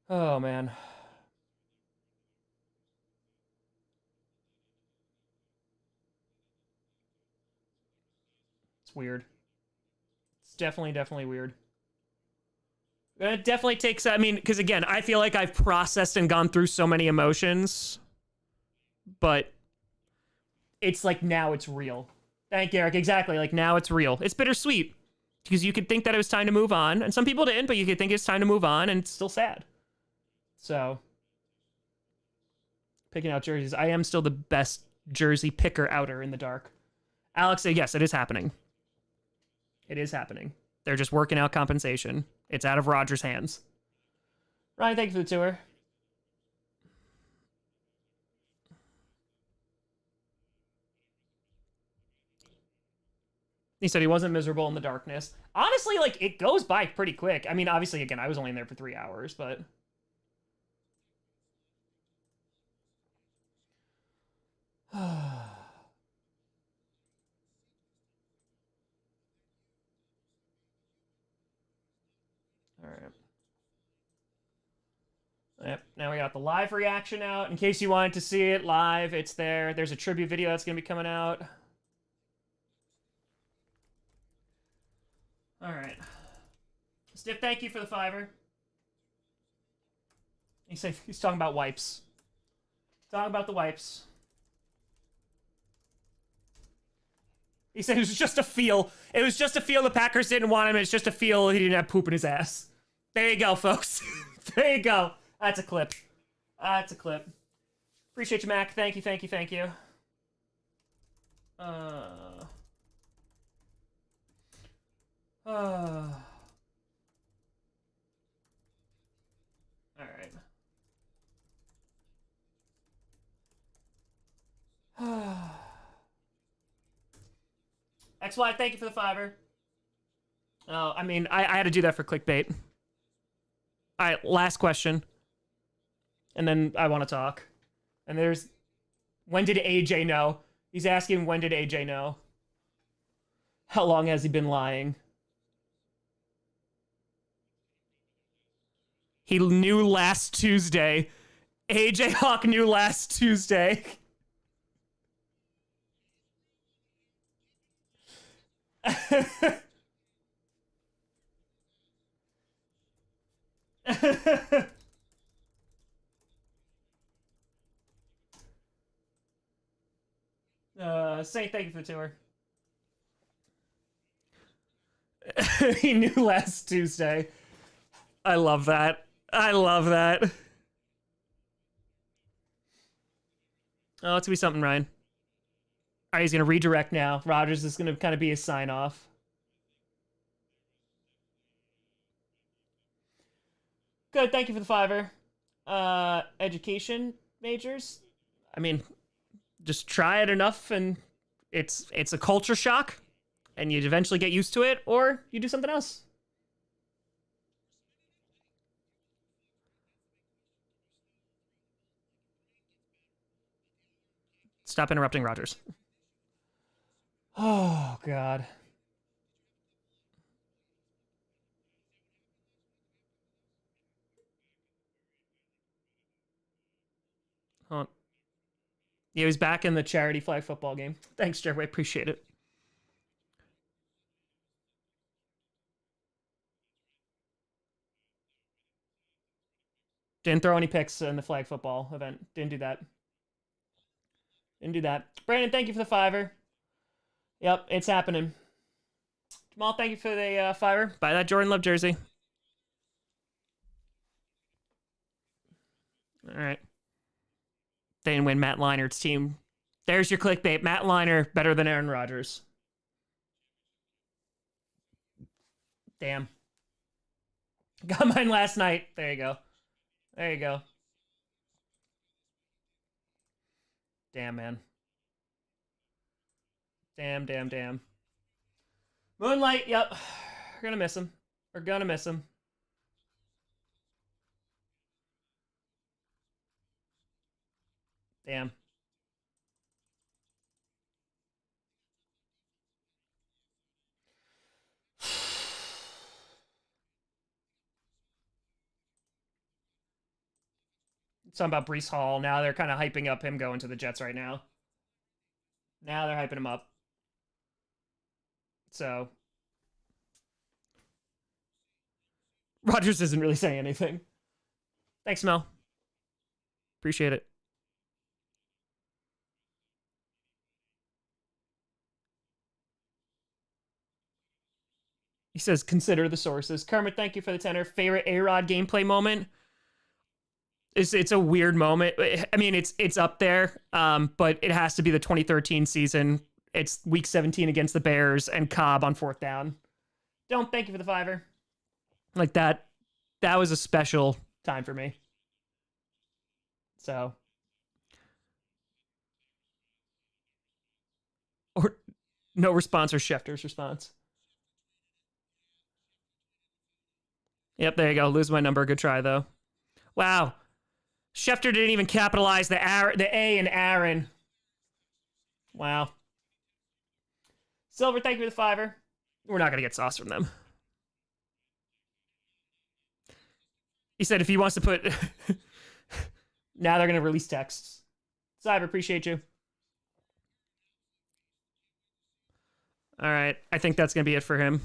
Oh, man. It's weird. It's definitely weird. It definitely takes, I mean, because again, I feel like I've processed and gone through so many emotions, but it's like now it's real. Thank you, Eric. Exactly. Like now it's real. It's bittersweet because you could think that it was time to move on, and some people didn't, but you could think it's time to move on, and it's still sad. So, picking out jerseys. I am still the best jersey picker outer in the dark. Alex said, yes, it is happening. It is happening. They're just working out compensation. It's out of Rodgers' hands. Ryan, thank you for the tour. He said he wasn't miserable in the darkness. Honestly, like, it goes by pretty quick. I mean, obviously, again, I was only in there for 3 hours, but... Alright. Yep, now we got the live reaction out. In case you wanted to see it live, it's there. There's a tribute video that's going to be coming out. Alright. Stiff, thank you for the $5. He's talking about wipes. Talking about the wipes. He said it was just a feel. It was just a feel the Packers didn't want him. It's just a feel he didn't have poop in his ass. There you go, folks. There you go. That's a clip. That's a clip. Appreciate you, Mac. Thank you, thank you, thank you. All right. XY, thank you for the $5. Oh, I mean, I had to do that for clickbait. All right, last question. And then I want to talk. And there's... When did AJ know? He's asking, when did AJ know? How long has he been lying? He knew last Tuesday. AJ Hawk knew last Tuesday. Saint, thank you for the tour. He knew last Tuesday. I love that. I love that. Oh, it's gonna be something, Ryan. All right, he's gonna redirect now. Rodgers is gonna kind of be a sign off. Good, thank you for the $5. Education majors. I mean, just try it enough, and it's a culture shock, and you'd eventually get used to it, or you do something else. Stop interrupting Rodgers. Oh, God. Oh. Yeah, he's back in the charity flag football game. Thanks, Jerry. Appreciate it. Didn't throw any picks in the flag football event. Didn't do that. Didn't do that. Brandon, thank you for the $5. Yep, it's happening. Jamal, thank you for the $5. Buy that Jordan Love jersey. All right. They didn't win Matt Leinert's team. There's your clickbait. Matt Leiner better than Aaron Rodgers. Damn. Got mine last night. There you go. There you go. Damn, man. Damn. Moonlight, yep. We're gonna miss him. We're gonna miss him. Damn. Something about Breece Hall. Now they're kind of hyping up him going to the Jets right now. Now they're hyping him up. So Rodgers isn't really saying anything. Thanks, Mel. Appreciate it. He says, consider the sources. Kermit, thank you for the tenor. Favorite A-Rod gameplay moment? It's a weird moment. I mean, it's up there, but it has to be the 2013 season. It's week 17 against the Bears and Cobb on 4th down. Don't thank you for the $5. Like that was a special time for me. So. Or no response or Schefter's response. Yep, there you go. Lose my number. Good try, though. Wow. Schefter didn't even capitalize the A in Aaron. Wow. Silver, thank you for the $5. We're not going to get sauce from them. He said if he wants to put... Now they're going to release texts. Cyber, appreciate you. All right. I think that's going to be it for him.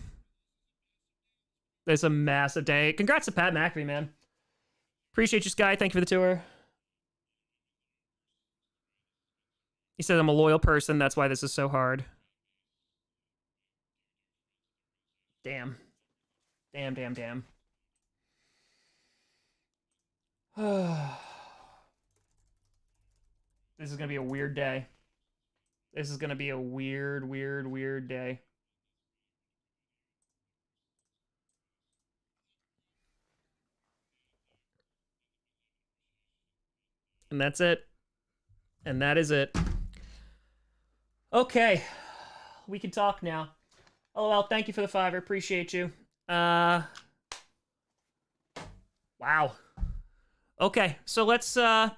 It's a massive day. Congrats to Pat McAfee, man. Appreciate you, Sky. Thank you for the tour. He said, I'm a loyal person. That's why this is so hard. Damn. Damn. This is going to be a weird day. This is going to be a weird day. And that's it. And that is it. Okay. We can talk now. LOL, thank you for the $5. Appreciate you. Wow. Okay, so let's I'm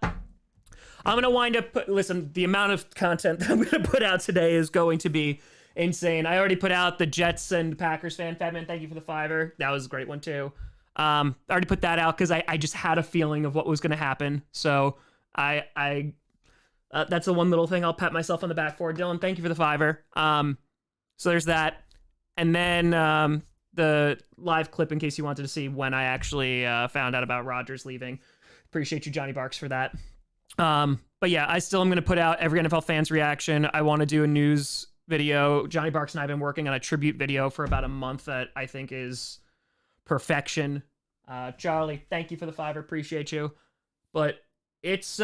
gonna wind up listen, the amount of content that I'm gonna put out today is going to be insane. I already put out the Jets and Packers fan. Fatman, thank you for the $5. That was a great one too. I already put that out because I just had a feeling of what was gonna happen. So I that's the one little thing I'll pat myself on the back for. Dylan, thank you for the $5. So there's that. And then the live clip in case you wanted to see when I actually found out about Rodgers leaving. Appreciate you, Johnny Barks, for that. But yeah, I still am going to put out every NFL fan's reaction. I want to do a news video. Johnny Barks and I have been working on a tribute video for about a month that I think is perfection. Charlie, thank you for the $5. Appreciate you. But it's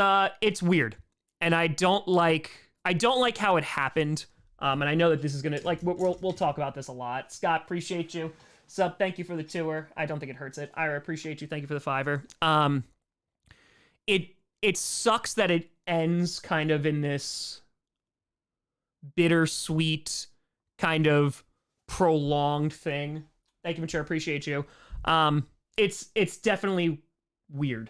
weird. And I don't like how it happened. And I know that this is gonna we'll talk about this a lot. Scott, appreciate you. Sub, thank you for the tour. I don't think it hurts it. Ira, appreciate you. Thank you for the $5. It sucks that it ends kind of in this bittersweet kind of prolonged thing. Thank you, Mature. Appreciate you. It's definitely weird.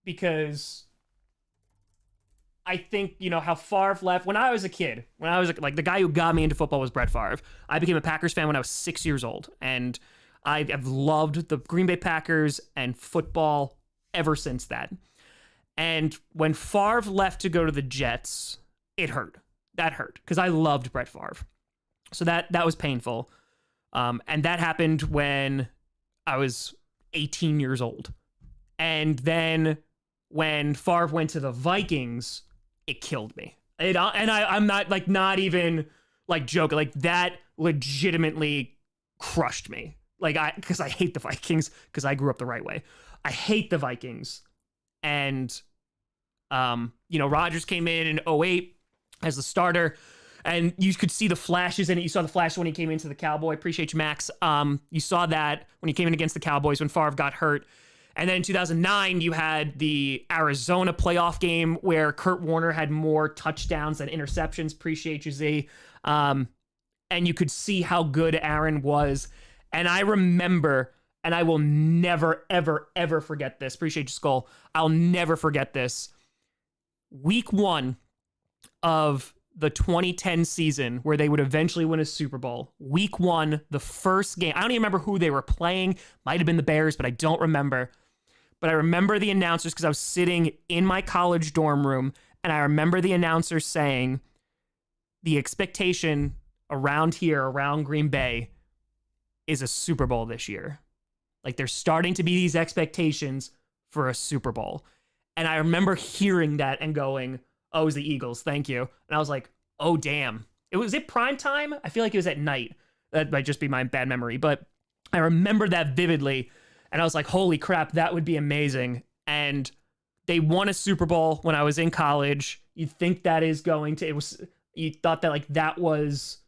Because I think, how Favre left when I was a kid. When I was like the guy who got me into football was Brett Favre. I became a Packers fan when I was 6 years old, and I've loved the Green Bay Packers and football ever since that. And when Favre left to go to the Jets, it hurt. That hurt because I loved Brett Favre. So that was painful. And that happened when I was 18 years old. And then when Favre went to the Vikings, it killed me. I'm not even joking. That legitimately crushed me. Because I hate the Vikings because I grew up the right way. I hate the Vikings. And, Rodgers came in 2008 as the starter, and you could see the flashes in it. You saw the flash when he came into the Cowboy. Appreciate you, Max. You saw that when he came in against the Cowboys when Favre got hurt. And then in 2009, you had the Arizona playoff game where Kurt Warner had more touchdowns than interceptions. Appreciate you, Z. And and you could see how good Aaron was. And I remember, and I will never, ever, ever forget this. Appreciate you, Skull. I'll never forget this. Week 1 of the 2010 season, where they would eventually win a Super Bowl. Week 1, the first game. I don't even remember who they were playing. Might have been the Bears, but I don't remember. But I remember the announcers because I was sitting in my college dorm room, and I remember the announcer saying, the expectation around here, around Green Bay, is a Super Bowl this year. Like, there's starting to be these expectations for a Super Bowl. And I remember hearing that and going, oh, it was the Eagles, thank you. And I was like, oh, damn. Was it prime time? I feel like it was at night. That might just be my bad memory. But I remember that vividly. And I was like, holy crap, that would be amazing. And they won a Super Bowl when I was in college. You'd think that is going to, you thought that like that was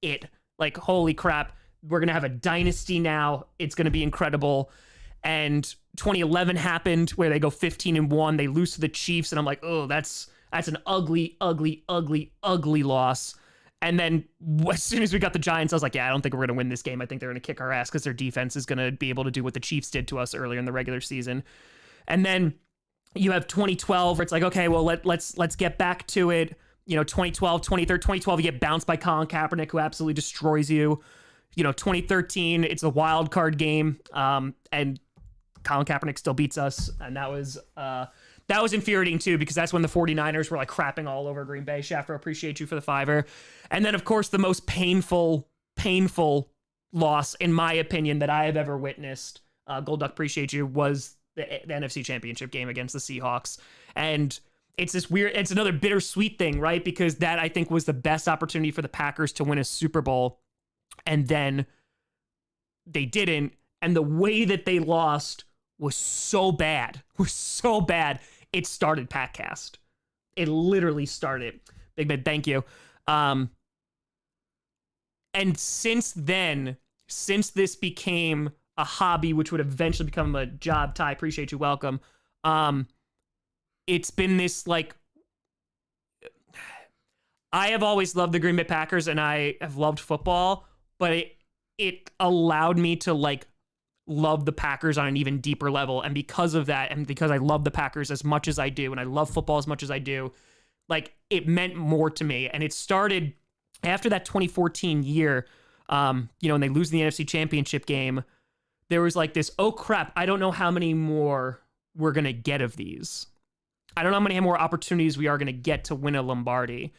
it. Like, holy crap, we're going to have a dynasty now. It's going to be incredible. And 2011 happened where they go 15-1. They lose to the Chiefs. And I'm like, oh, that's an ugly, ugly, ugly, ugly loss. And then as soon as we got the Giants, I was like, yeah, I don't think we're going to win this game. I think they're going to kick our ass because their defense is going to be able to do what the Chiefs did to us earlier in the regular season. And then you have 2012 where it's like, okay, well, let's get back to it. 2012, 2012, you get bounced by Colin Kaepernick, who absolutely destroys you. 2013, it's a wild card game. And Colin Kaepernick still beats us. And that was infuriating too, because that's when the 49ers were like crapping all over Green Bay. Shafter, appreciate you for the $5. And then of course the most painful loss, in my opinion, that I have ever witnessed, Gold Duck, appreciate you, was the NFC Championship game against the Seahawks. And it's this weird, it's another bittersweet thing, right? Because that, I think, was the best opportunity for the Packers to win a Super Bowl. And then they didn't. And the way that they lost was so bad. It started PatCast. It literally started. Big Ben, thank you. And since then, since this became a hobby, which would eventually become a job, Ty, appreciate you, welcome. It's been this, like, I have always loved the Green Bay Packers and I have loved football, but it allowed me to, like, love the Packers on an even deeper level. And because of that, and because I love the Packers as much as I do, and I love football as much as I do, like, it meant more to me. And it started after that 2014 year, when they lose the NFC Championship game. There was like this, oh crap, I don't know how many more we're going to get of these. I don't know how many more opportunities we are going to get to win a Lombardi.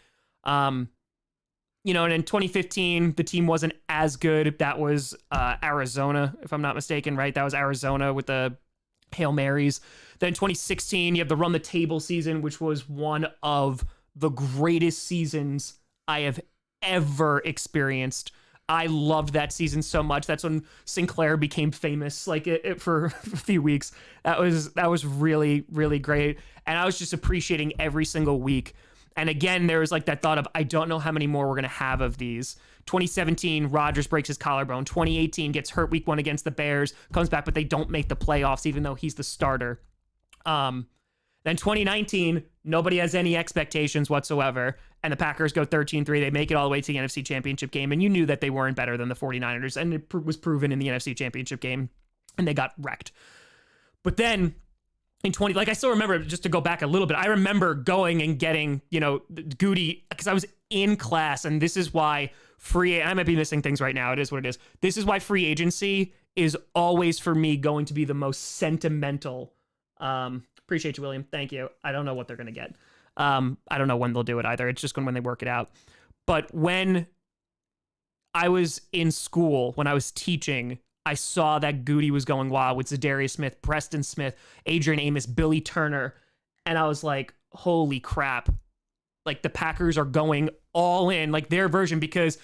And in 2015, the team wasn't as good. That was Arizona, if I'm not mistaken, right? That was Arizona with the Hail Marys. Then 2016, you have the run the table season, which was one of the greatest seasons I have ever experienced. I loved that season so much. That's when Sinclair became famous, like for a few weeks. That was really, really great. And I was just appreciating every single week. And again, there was like that thought of, I don't know how many more we're going to have of these. 2017, Rodgers breaks his collarbone. 2018, gets hurt week 1 against the Bears, comes back, but they don't make the playoffs, even though he's the starter. Then 2019, nobody has any expectations whatsoever, and the Packers go 13-3. They make it all the way to the NFC Championship game, and you knew that they weren't better than the 49ers, and it was proven in the NFC Championship game, and they got wrecked. But then in like, I still remember, just to go back a little bit, I remember going and getting, Goody, because I was in class, and this is why I might be missing things right now. It is what it is. This is why free agency is always, for me, going to be the most sentimental. Appreciate you, William. Thank you. I don't know what they're going to get. I don't know when they'll do it either. It's just when they work it out. But when I was in school, when I was teaching, I saw that Goody was going wild with Zadarius Smith, Preston Smith, Adrian Amos, Billy Turner. And I was like, holy crap. Like, the Packers are going all in, like their version, because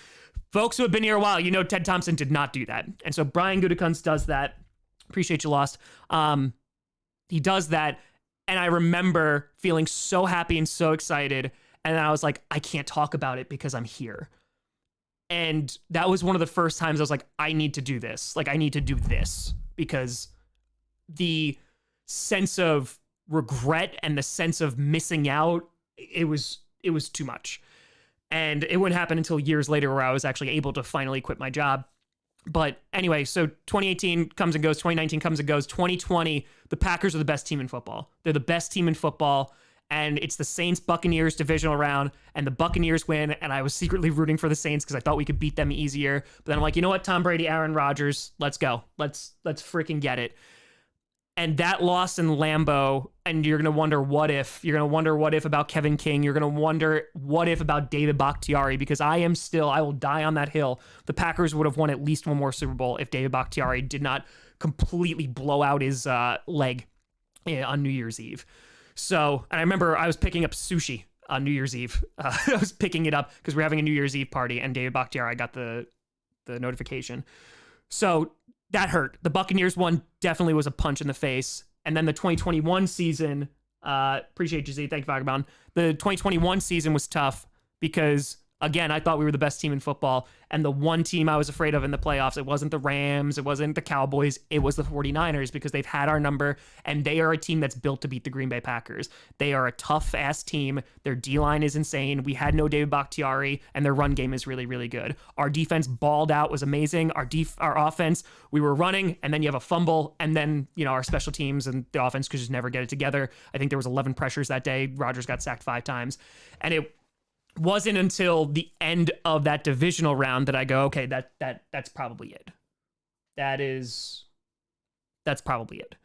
folks who have been here a while, Ted Thompson did not do that. And so Brian Gutekunst does that. Appreciate you, Lost. He does that. And I remember feeling so happy and so excited. And then I was like, I can't talk about it because I'm here. And that was one of the first times I was like, I need to do this. Like, I need to do this, because the sense of regret and the sense of missing out, it was too much. And it wouldn't happen until years later where I was actually able to finally quit my job. But anyway, so 2018 comes and goes, 2019 comes and goes, 2020, the Packers are the best team in football. They're the best team in football, and it's the Saints-Buccaneers divisional round, and the Buccaneers win, and I was secretly rooting for the Saints because I thought we could beat them easier. But then I'm like, you know what, Tom Brady, Aaron Rodgers, let's go. Let's freaking get it. And that loss in Lambeau, and you're going to wonder what if. You're going to wonder what if about Kevin King. You're going to wonder what if about David Bakhtiari, because I will die on that hill. The Packers would have won at least one more Super Bowl if David Bakhtiari did not completely blow out his leg on New Year's Eve. So, and I remember I was picking up sushi on New Year's Eve. I was picking it up because we're having a New Year's Eve party, and David Bakhtiari got the notification. So that hurt. The Buccaneers one definitely was a punch in the face. And then the 2021 season, appreciate you, Z. Thank you, Vagabond. The 2021 season was tough because, again, I thought we were the best team in football. And the one team I was afraid of in the playoffs, it wasn't the Rams, it wasn't the Cowboys, it was the 49ers, because they've had our number, and they are a team that's built to beat the Green Bay Packers. They are a tough-ass team. Their D-line is insane. We had no David Bakhtiari, and their run game is really, really good. Our defense balled out, was amazing. Our offense, we were running, and then you have a fumble, and then, our special teams and the offense could just never get it together. I think there was 11 pressures that day. Rodgers got sacked 5 times. And it wasn't until the end of that divisional round that I go, okay, that's probably it. That's probably it.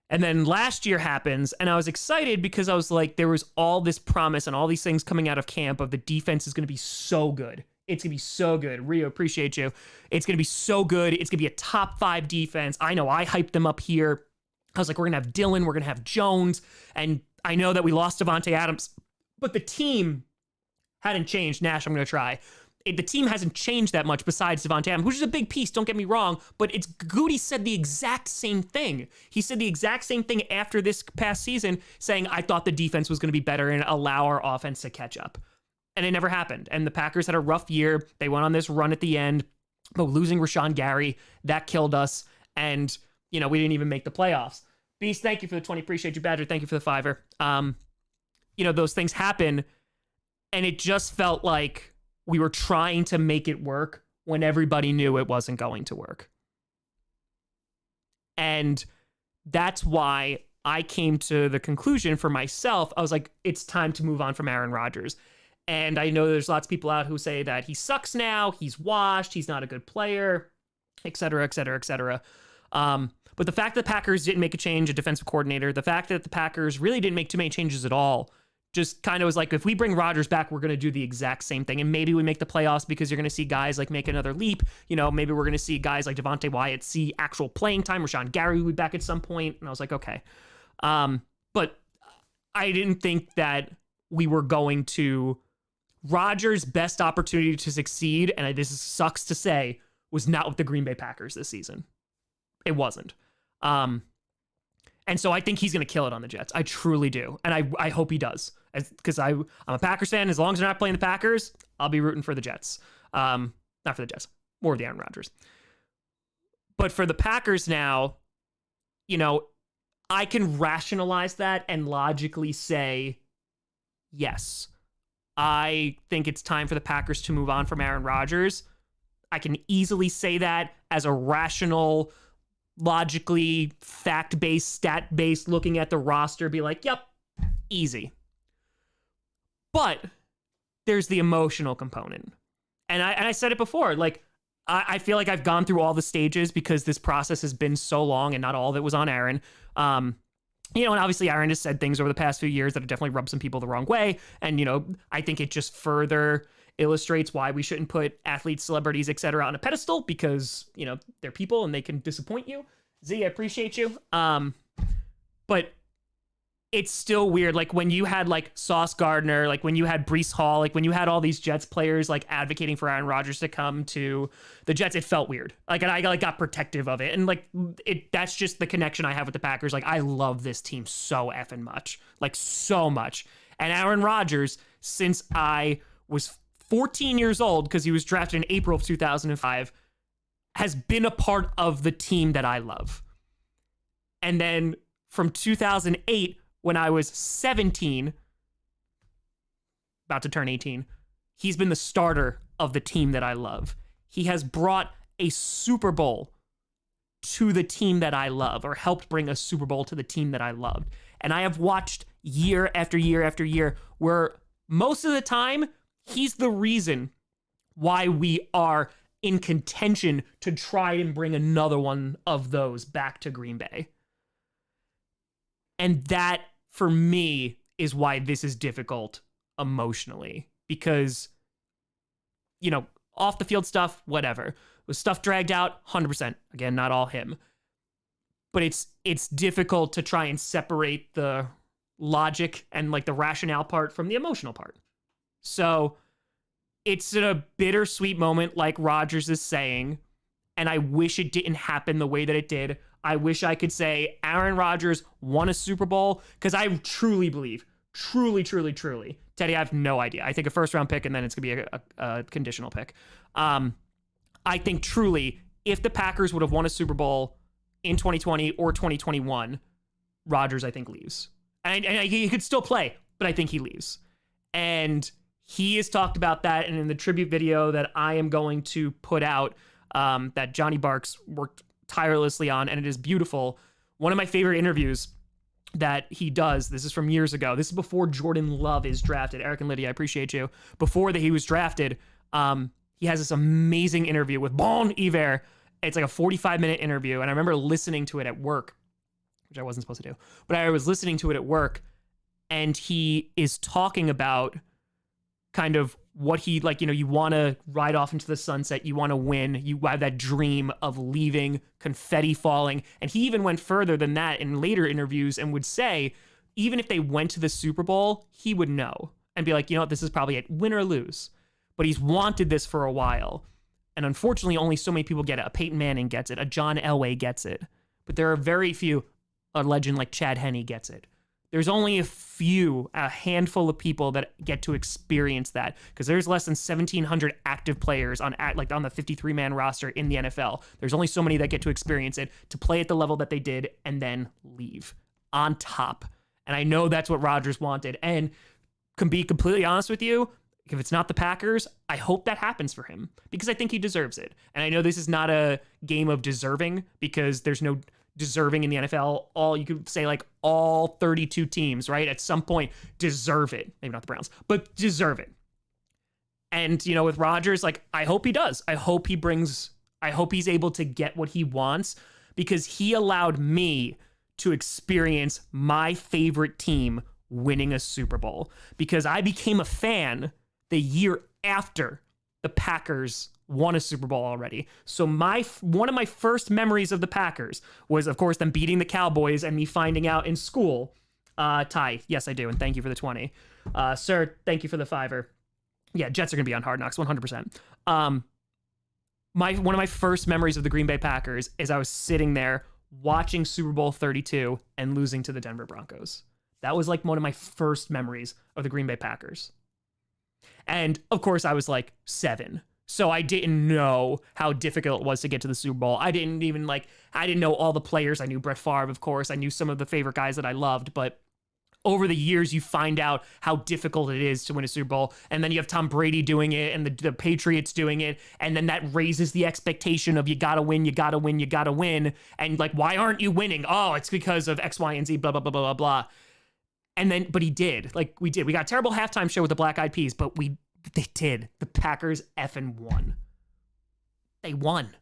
And then last year happens, and I was excited because I was like, there was all this promise and all these things coming out of camp of the defense is going to be so good. It's going to be so good. Rio, appreciate you. It's going to be so good. It's going to be a top 5 defense. I know I hyped them up here. I was like, we're going to have Dillon, we're going to have Jones, and I know that we lost Devontae Adams, but the team hadn't changed. Nash, I'm going to try. The team hasn't changed that much besides Devontae Adams, which is a big piece, don't get me wrong, but Goody said the exact same thing. He said the exact same thing after this past season, saying, I thought the defense was going to be better and allow our offense to catch up. And it never happened. And the Packers had a rough year. They went on this run at the end, but losing Rashawn Gary, that killed us. And, we didn't even make the playoffs. Beast, thank you for the 20. Appreciate you, Badger. Thank you for the $5. Those things happen. And it just felt like we were trying to make it work when everybody knew it wasn't going to work. And that's why I came to the conclusion for myself. I was like, it's time to move on from Aaron Rodgers. And I know there's lots of people out who say that he sucks now, he's washed, he's not a good player, et cetera, et cetera, et cetera. But the fact that the Packers didn't make a change, a defensive coordinator, the fact that the Packers really didn't make too many changes at all, just kind of was like, if we bring Rodgers back, we're going to do the exact same thing. And maybe we make the playoffs because you're going to see guys like make another leap. Maybe we're going to see guys like Devontae Wyatt see actual playing time. Rashawn Gary will be back at some point. And I was like, okay. But I didn't think that we were going to. Rodgers' best opportunity to succeed, and this sucks to say, was not with the Green Bay Packers this season. It wasn't. And so I think he's going to kill it on the Jets. I truly do. And I hope he does. Because I'm a Packers fan. As long as they're not playing the Packers, I'll be rooting for the Jets. Not for the Jets. More the Aaron Rodgers. But for the Packers now, I can rationalize that and logically say, yes, I think it's time for the Packers to move on from Aaron Rodgers. I can easily say that as a rational, logically fact-based, stat-based, looking at the roster, be like, yep, easy. But there's the emotional component. And I said it before, like, I feel like I've gone through all the stages because this process has been so long and not all of it was on Aaron. And obviously Aaron has said things over the past few years that have definitely rubbed some people the wrong way. And, I think it just further illustrates why we shouldn't put athletes, celebrities, etc. on a pedestal because, they're people and they can disappoint you. Z, I appreciate you. But it's still weird. Like when you had like Sauce Gardner, like when you had Breece Hall, like when you had all these Jets players like advocating for Aaron Rodgers to come to the Jets, it felt weird. Like, and I got protective of it. And like that's just the connection I have with the Packers. Like I love this team so effing much, like so much. And Aaron Rodgers, since I was 14 years old, because he was drafted in April of 2005, has been a part of the team that I love. And then from 2008, when I was 17, about to turn 18, he's been the starter of the team that I love. He has brought a Super Bowl to the team that I love, or helped bring a Super Bowl to the team that I loved. And I have watched year after year after year where most of the time he's the reason why we are in contention to try and bring another one of those back to Green Bay. And that, for me, is why this is difficult emotionally. Because, you know, off the field stuff, whatever. Was stuff dragged out? 100%. Again, not all him. But it's difficult to try and separate the logic and like the rationale part from the emotional part. So it's a bittersweet moment, like Rodgers is saying, and I wish it didn't happen the way that it did. I wish I could say Aaron Rodgers won a Super Bowl, because I truly believe, truly, Teddy, I have no idea. I think a first-round pick, and then it's going to be a conditional pick. I think truly, if the Packers would have won a Super Bowl in 2020 or 2021, Rodgers, I think, leaves. And he could still play, but I think he leaves. And he has talked about that, and in the tribute video that I am going to put out, that Johnny Barks worked tirelessly on, and it is beautiful. One of my favorite interviews that he does, this is from years ago. This is before Jordan Love is drafted. Eric and Lydia, I appreciate you. Before that he was drafted, he has this amazing interview with Bon Iver. It's like a 45-minute interview, and I remember listening to it at work, which I wasn't supposed to do, but I was listening to it at work, and he is talking about kind of what he, like, you know, you want to ride off into the sunset, you want to win, you have that dream of leaving, confetti falling, and he even went further than that in later interviews and would say, even if they went to the Super Bowl, he would know and be like, you know what, this is probably it, win or lose. But he's wanted this for a while. And unfortunately, only so many people get it. A Peyton Manning gets it. A John Elway gets it. But there are very few. A legend like Chad Henne gets it. There's only a handful of people that get to experience that, because there's less than 1,700 active players on the 53-man roster in the NFL. There's only so many that get to experience it, to play at the level that they did and then leave on top. And I know that's what Rodgers wanted. And can be completely honest with you, if it's not the Packers, I hope that happens for him, because I think he deserves it. And I know this is not a game of deserving, because there's no deserving in the NFL. You could say like all 32 teams, right, at some point deserve it. Maybe not the Browns, but deserve it. And, you know, with Rodgers, like, I hope he does. I hope he's able to get what he wants, because he allowed me to experience my favorite team winning a Super Bowl, because I became a fan the year after the Packers won a Super Bowl already. So one of my first memories of the Packers was, of course, them beating the Cowboys and me finding out in school. Ty, yes, I do, and thank you for the 20. Sir, thank you for the $5. Yeah, Jets are going to be on Hard Knocks, 100%. One of my first memories of the Green Bay Packers is I was sitting there watching Super Bowl 32 and losing to the Denver Broncos. That was like one of my first memories of the Green Bay Packers. And of course, I was like 7. So I didn't know how difficult it was to get to the Super Bowl. I didn't know all the players. I knew Brett Favre, of course. I knew some of the favorite guys that I loved. But over the years, you find out how difficult it is to win a Super Bowl. And then you have Tom Brady doing it and the Patriots doing it. And then that raises the expectation of you got to win, you got to win, you got to win. And like, why aren't you winning? Oh, it's because of X, Y, and Z, blah, blah, blah, blah, blah, blah. And then, but he did. Like, we did. We got a terrible halftime show with the Black Eyed Peas, but they did. The Packers effing won. They won.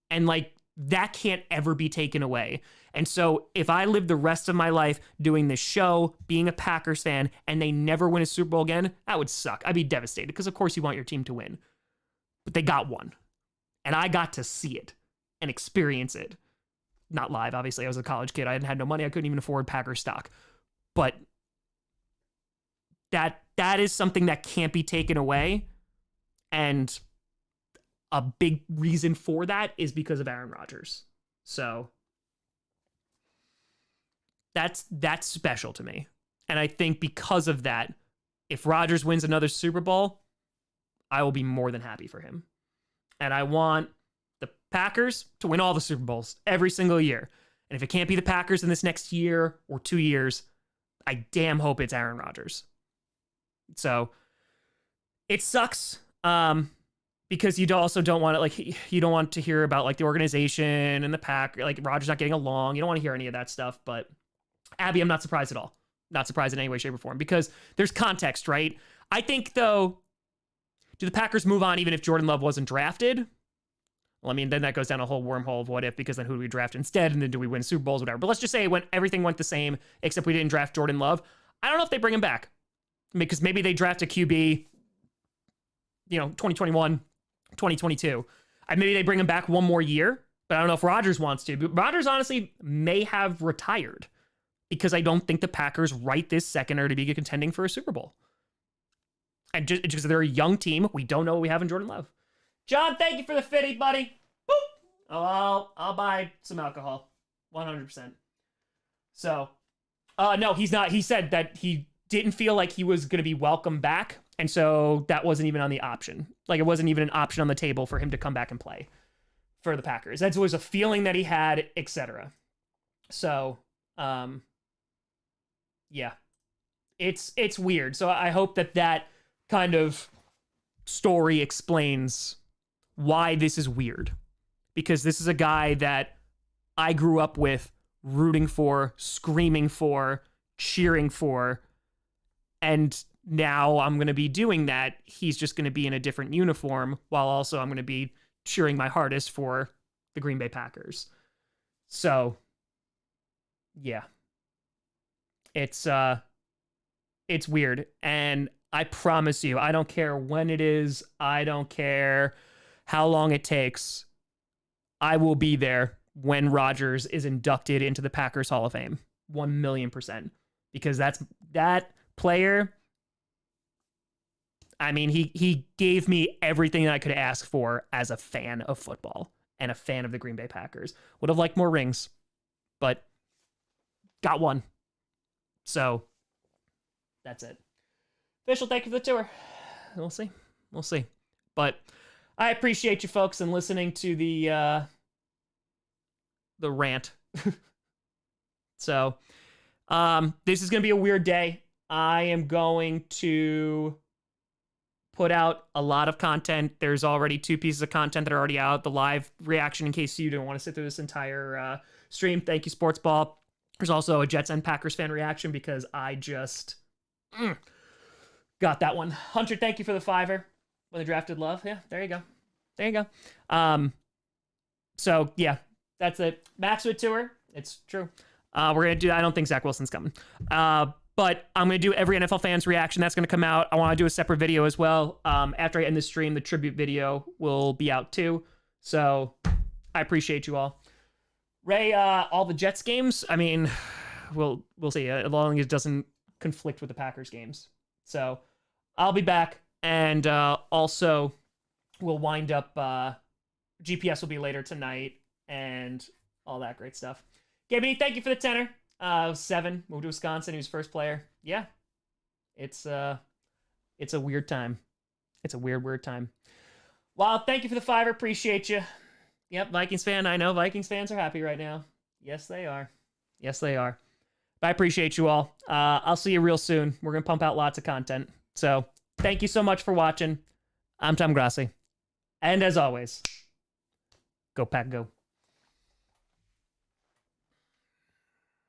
And like, that can't ever be taken away. And so if I live the rest of my life doing this show, being a Packers fan, and they never win a Super Bowl again, that would suck. I'd be devastated, because of course you want your team to win. But they got one. And I got to see it and experience it. Not live, obviously. I was a college kid. I had no money. I couldn't even afford Packers stock. But that is something that can't be taken away. And a big reason for that is because of Aaron Rodgers. So that's special to me. And I think because of that, if Rodgers wins another Super Bowl, I will be more than happy for him. And I want the Packers to win all the Super Bowls every single year. And if it can't be the Packers in this next year or 2 years, I damn hope it's Aaron Rodgers. So It sucks. Because you also don't want to, like, you don't want to hear about, like, the organization and the pack, like, Rodgers not getting along. You don't want to hear any of that stuff. But Abby, I'm not surprised at all. Not surprised in any way, shape, or form, because there's context, right? I think, though, do the Packers move on even if Jordan Love wasn't drafted? Well, I mean, then that goes down a whole wormhole of what if, because then who do we draft instead? And then do we win Super Bowls, whatever. But let's just say everything went the same, except we didn't draft Jordan Love. I don't know if they bring him back, because maybe they draft a QB, 2021, 2022. Maybe they bring him back one more year, but I don't know if Rodgers wants to. But Rodgers honestly may have retired, because I don't think the Packers right this second are to be contending for a Super Bowl. And just because they're a young team, we don't know what we have in Jordan Love. John, thank you for the 50, buddy. Boop. Oh, I'll buy some alcohol. 100%. So, no, he's not. He said that he didn't feel like he was going to be welcome back. And so that wasn't even on the option. Like, it wasn't even an option on the table for him to come back and play for the Packers. That was a feeling that he had, etc. So, yeah, it's weird. So I hope that kind of story explains why this is weird, because this is a guy that I grew up with, rooting for, screaming for, cheering for, and now I'm going to be doing that. He's just going to be in a different uniform, while also I'm going to be cheering my hardest for the Green Bay Packers. So, yeah. It's weird, and I promise you, I don't care when it is, I don't care how long it takes, I will be there when Rodgers is inducted into the Packers Hall of Fame. 1,000,000%. Because that player, I mean, he gave me everything that I could ask for as a fan of football and a fan of the Green Bay Packers. Would have liked more rings, but got one. So, that's it. Official, thank you for the tour. We'll see. But I appreciate you folks and listening to the rant. So, this is going to be a weird day. I am going to put out a lot of content. There's already 2 pieces of content that are already out. The live reaction, in case you didn't want to sit through this entire stream. Thank you, Sports Ball. There's also a Jets and Packers fan reaction, because I just got that one. Hunter, thank you for the $5 when they drafted Love. Yeah, there you go. So, yeah, that's it. Maxwood tour. It's true. We're going to do, I don't think Zach Wilson's coming. But I'm going to do every NFL fans reaction. That's going to come out. I want to do a separate video as well. After I end the stream, the tribute video will be out too. So I appreciate you all. Ray, all the Jets games, I mean, we'll see, as long as it doesn't conflict with the Packers games. So I'll be back, and also we'll wind up, GPS will be later tonight, and all that great stuff. Gabe, thank you for the tenor. 7, moved to Wisconsin, he was first player. Yeah, it's a weird time. It's a weird time. Well, thank you for the $5, appreciate you. Yep, Vikings fan. I know Vikings fans are happy right now. Yes, they are. But I appreciate you all. I'll see you real soon. We're going to pump out lots of content. So thank you so much for watching. I'm Tom Grossi. And as always, go Pack, go.